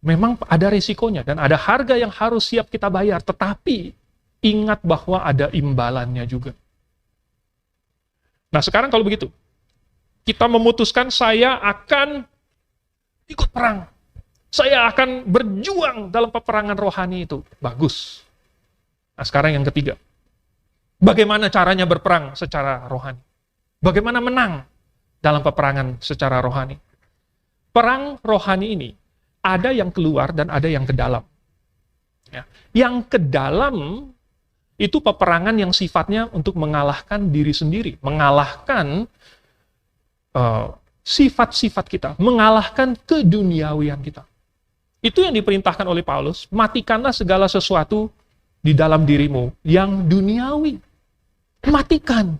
memang ada risikonya dan ada harga yang harus siap kita bayar. Tetapi, ingat bahwa ada imbalannya juga. Nah sekarang kalau begitu, kita memutuskan saya akan ikut perang. Saya akan berjuang dalam peperangan rohani itu. Bagus. Nah sekarang yang ketiga. Bagaimana caranya berperang secara rohani? Bagaimana menang dalam peperangan secara rohani? Perang rohani ini ada yang keluar dan ada yang ke dalam. Ya. Yang ke dalam itu peperangan yang sifatnya untuk mengalahkan diri sendiri. Mengalahkan sifat-sifat kita. Mengalahkan keduniawian kita. Itu yang diperintahkan oleh Paulus. Matikanlah segala sesuatu di dalam dirimu yang duniawi. Matikan.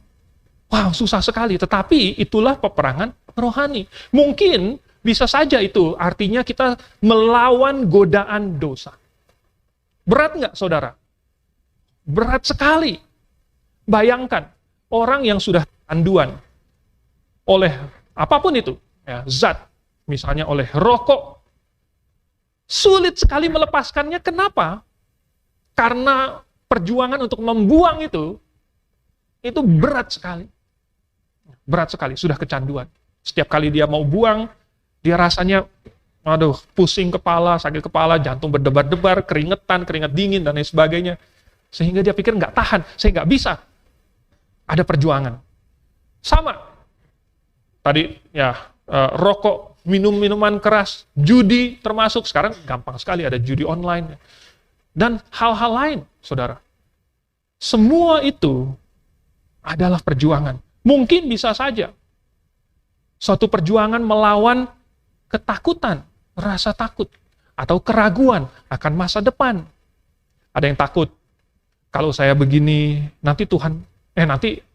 Wow, susah sekali. Tetapi itulah peperangan rohani. Mungkin bisa saja itu artinya kita melawan godaan dosa. Berat nggak, saudara? Berat sekali. Bayangkan, orang yang sudah kecanduan oleh apapun itu, ya, zat, misalnya oleh rokok, sulit sekali melepaskannya. Kenapa? Karena perjuangan untuk membuang itu berat sekali. Berat sekali, sudah kecanduan. Setiap kali dia mau buang, dia rasanya, pusing kepala, sakit kepala, jantung berdebar-debar, keringetan, keringat dingin, dan lain sebagainya. Sehingga dia pikir nggak tahan, saya nggak bisa. Ada perjuangan. Sama. Tadi, rokok, minum-minuman keras, judi termasuk, sekarang gampang sekali, ada judi online. Dan hal-hal lain, saudara. Semua itu adalah perjuangan. Mungkin bisa saja suatu perjuangan melawan ketakutan, rasa takut, atau keraguan akan masa depan. Ada yang takut, kalau saya begini, nanti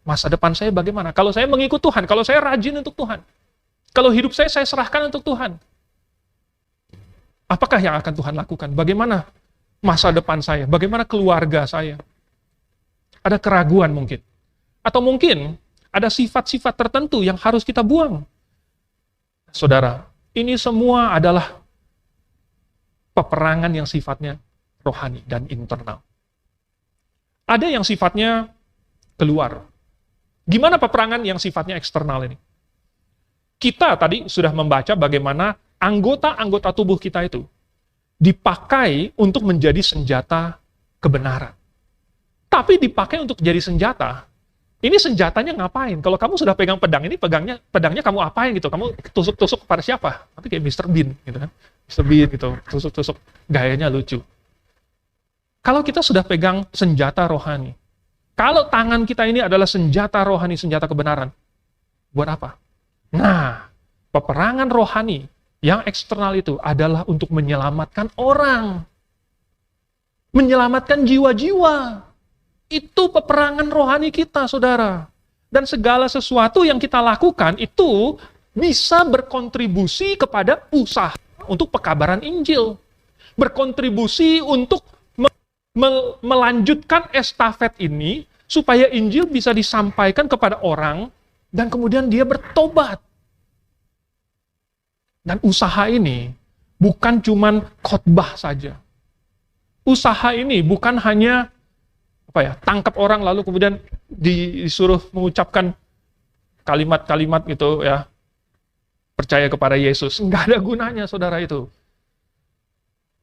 masa depan saya bagaimana? Kalau saya mengikut Tuhan, kalau saya rajin untuk Tuhan, kalau hidup saya serahkan untuk Tuhan, apakah yang akan Tuhan lakukan? Bagaimana masa depan saya? Bagaimana keluarga saya? Ada keraguan mungkin. Atau mungkin ada sifat-sifat tertentu yang harus kita buang. Saudara, ini semua adalah peperangan yang sifatnya rohani dan internal. Ada yang sifatnya keluar. Gimana peperangan yang sifatnya eksternal ini? Kita tadi sudah membaca bagaimana anggota-anggota tubuh kita itu dipakai untuk menjadi senjata kebenaran. Tapi dipakai untuk jadi senjata. Ini senjatanya ngapain? Kalau kamu sudah pegang pedang ini, pedangnya kamu apain gitu? Kamu tusuk-tusuk kepada siapa? Tapi kayak Mr. Bean gitu kan. Mr. Bean gitu, tusuk-tusuk. Gayanya lucu. Kalau kita sudah pegang senjata rohani, kalau tangan kita ini adalah senjata rohani, senjata kebenaran, buat apa? Nah, peperangan rohani yang eksternal itu adalah untuk menyelamatkan orang. Menyelamatkan jiwa-jiwa. Itu peperangan rohani kita, saudara. Dan segala sesuatu yang kita lakukan itu bisa berkontribusi kepada usaha untuk pekabaran Injil. Berkontribusi untuk melanjutkan estafet ini supaya Injil bisa disampaikan kepada orang dan kemudian dia bertobat. Dan usaha ini bukan cuman khotbah saja. Usaha ini bukan hanya tangkap orang lalu kemudian disuruh mengucapkan kalimat-kalimat gitu ya, percaya kepada Yesus. Nggak ada gunanya, saudara itu.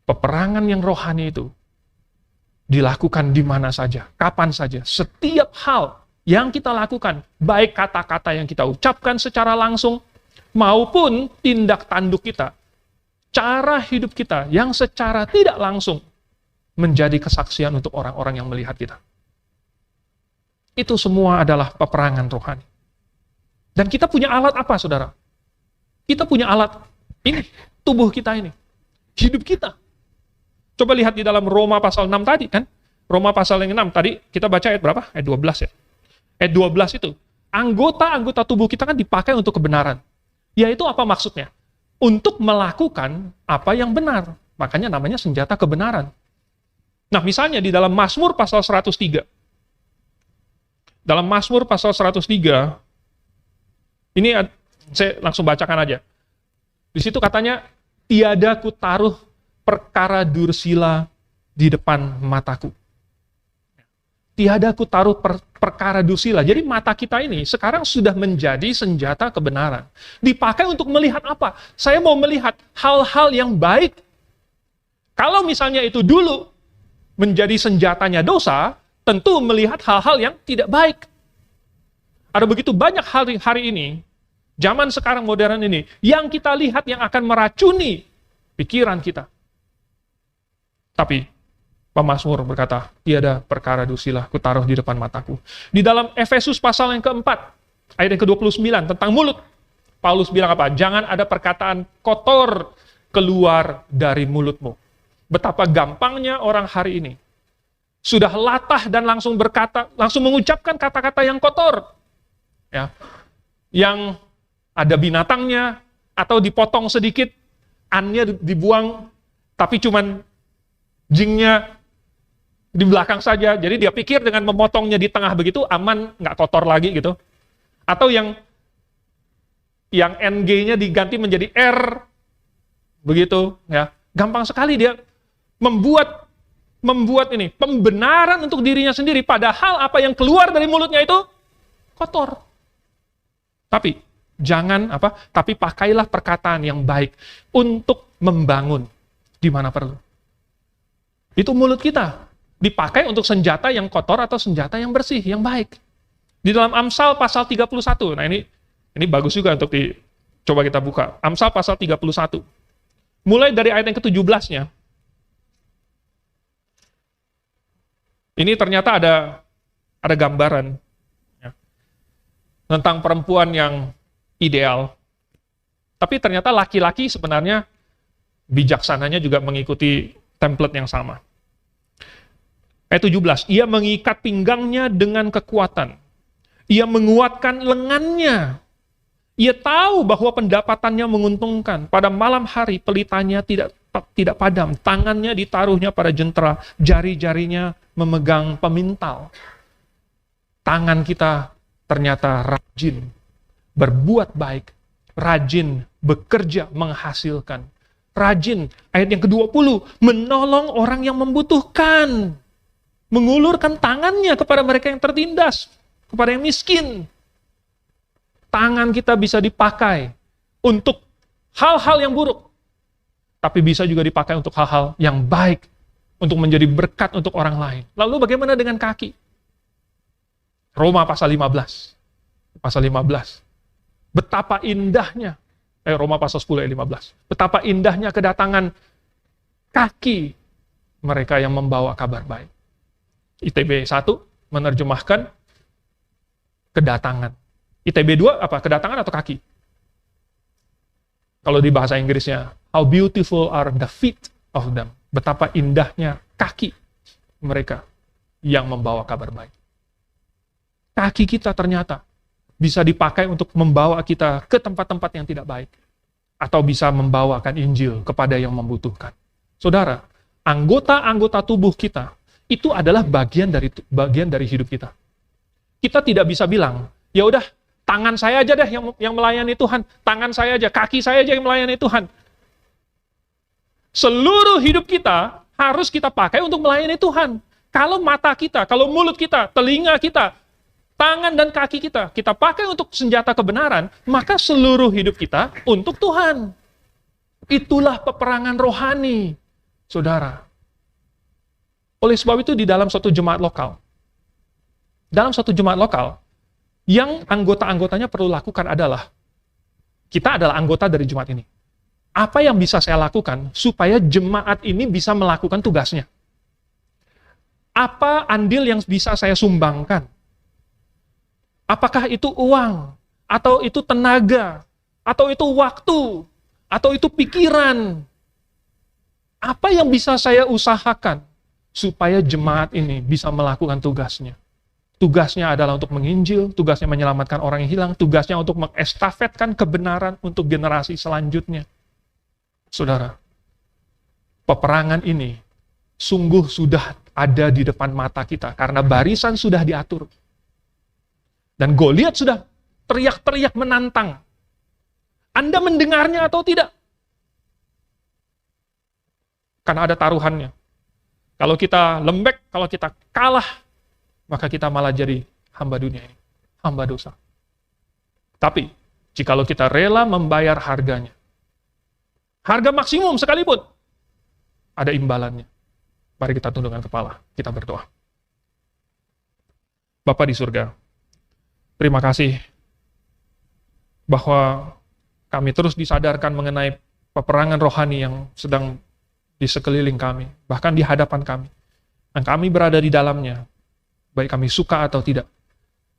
Peperangan yang rohani itu dilakukan di mana saja, kapan saja. Setiap hal yang kita lakukan, baik kata-kata yang kita ucapkan secara langsung, maupun tindak tanduk kita, cara hidup kita yang secara tidak langsung menjadi kesaksian untuk orang-orang yang melihat kita. Itu semua adalah peperangan rohani. Dan kita punya alat apa, saudara? Kita punya alat ini, tubuh kita ini, hidup kita. Coba lihat di dalam Roma pasal 6 tadi kan. Roma pasal yang 6 tadi kita baca ayat berapa? Ayat 12 ya. Ayat 12 itu, anggota-anggota tubuh kita kan dipakai untuk kebenaran. Yaitu apa maksudnya? Untuk melakukan apa yang benar. Makanya namanya senjata kebenaran. Nah, misalnya di dalam Mazmur pasal 103. Dalam Mazmur pasal 103, ini saya langsung bacakan aja. Di situ katanya, tiada ku taruh perkara dursila di depan mataku. Tiada ku taruh perkara dursila. Jadi mata kita ini sekarang sudah menjadi senjata kebenaran. Dipakai untuk melihat apa? Saya mau melihat hal-hal yang baik. Kalau misalnya itu dulu menjadi senjatanya dosa, tentu melihat hal-hal yang tidak baik. Ada begitu banyak hari ini, zaman sekarang modern ini, yang kita lihat yang akan meracuni pikiran kita. Tapi pemazmur berkata, tiada perkara dursila kutaruh di depan mataku. Di dalam Efesus pasal yang keempat, ayat yang ke-29, tentang mulut, Paulus bilang apa? Jangan ada perkataan kotor keluar dari mulutmu. Betapa gampangnya orang hari ini sudah latah dan langsung mengucapkan kata-kata yang kotor. Ya. Yang ada binatangnya, atau dipotong sedikit, annya dibuang, tapi cuman jingnya di belakang saja. Jadi dia pikir dengan memotongnya di tengah begitu aman, nggak kotor lagi gitu. Atau yang NG-nya diganti menjadi R, begitu ya. Gampang sekali dia membuat ini pembenaran untuk dirinya sendiri, padahal apa yang keluar dari mulutnya itu kotor. Tapi tapi pakailah perkataan yang baik untuk membangun di mana perlu. Itu mulut kita dipakai untuk senjata yang kotor atau senjata yang bersih, yang baik. Di dalam Amsal pasal 31. Nah, ini bagus juga untuk coba kita buka. Amsal pasal 31. Mulai dari ayat yang ke-17-nya. Ini ternyata ada gambaran ya, tentang perempuan yang ideal. Tapi ternyata laki-laki sebenarnya bijaksananya juga mengikuti template yang sama. Ayat 17, ia mengikat pinggangnya dengan kekuatan. Ia menguatkan lengannya. Ia tahu bahwa pendapatannya menguntungkan. Pada malam hari pelitanya tidak padam. Tangannya ditaruhnya pada jentera. Jari-jarinya memegang pemintal. Tangan kita ternyata rajin berbuat baik. Rajin bekerja menghasilkan. Rajin, ayat yang ke-20, menolong orang yang membutuhkan. Mengulurkan tangannya kepada mereka yang tertindas, kepada yang miskin. Tangan kita bisa dipakai untuk hal-hal yang buruk, tapi bisa juga dipakai untuk hal-hal yang baik, untuk menjadi berkat untuk orang lain. Lalu bagaimana dengan kaki? Roma pasal 15. Pasal 15. Betapa indahnya, Roma pasal 10 ayat 15. Betapa indahnya kedatangan kaki mereka yang membawa kabar baik. ITB 1 menerjemahkan kedatangan. ITB 2 apa? Kedatangan atau kaki? Kalau di bahasa Inggrisnya, how beautiful are the feet of them. Betapa indahnya kaki mereka yang membawa kabar baik. Kaki kita ternyata bisa dipakai untuk membawa kita ke tempat-tempat yang tidak baik. Atau bisa membawakan Injil kepada yang membutuhkan. Saudara, anggota-anggota tubuh kita itu adalah bagian dari hidup kita. Kita tidak bisa bilang, ya udah, Tangan saya aja deh yang melayani Tuhan. Tangan saya aja, kaki saya aja yang melayani Tuhan. Seluruh hidup kita harus kita pakai untuk melayani Tuhan. Kalau mata kita, kalau mulut kita, telinga kita, tangan dan kaki kita pakai untuk senjata kebenaran, maka seluruh hidup kita untuk Tuhan. Itulah peperangan rohani, saudara. Oleh sebab itu di dalam suatu jemaat lokal, yang anggota-anggotanya perlu lakukan adalah, kita adalah anggota dari jemaat ini. Apa yang bisa saya lakukan supaya jemaat ini bisa melakukan tugasnya? Apa andil yang bisa saya sumbangkan? Apakah itu uang, atau itu tenaga, atau itu waktu, atau itu pikiran? Apa yang bisa saya usahakan supaya jemaat ini bisa melakukan tugasnya? Tugasnya adalah untuk menginjil, tugasnya menyelamatkan orang yang hilang, tugasnya untuk mengestafetkan kebenaran untuk generasi selanjutnya. Saudara, peperangan ini sungguh sudah ada di depan mata kita, karena barisan sudah diatur. Dan Goliat sudah teriak-teriak menantang. Anda mendengarnya atau tidak? Karena ada taruhannya. Kalau kita lembek, kalau kita kalah, maka kita malah jadi hamba dunia ini, hamba dosa. Tapi, jikalau kita rela membayar harganya, harga maksimum sekalipun, ada imbalannya. Mari kita tundukkan kepala, kita berdoa. Bapa di surga, terima kasih bahwa kami terus disadarkan mengenai peperangan rohani yang sedang di sekeliling kami, bahkan di hadapan kami. Dan kami berada di dalamnya, baik kami suka atau tidak.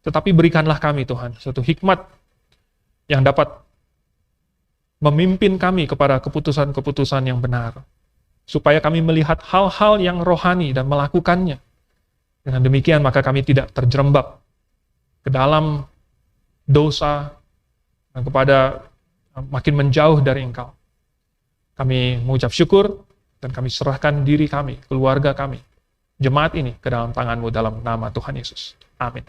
Tetapi berikanlah kami Tuhan, suatu hikmat yang dapat memimpin kami kepada keputusan-keputusan yang benar. Supaya kami melihat hal-hal yang rohani dan melakukannya. Dengan demikian maka kami tidak terjerembab ke dalam dosa dan kepada makin menjauh dari Engkau. Kami mengucap syukur dan kami serahkan diri kami, keluarga kami, jemaat ini ke dalam tangan-Mu dalam nama Tuhan Yesus. Amin.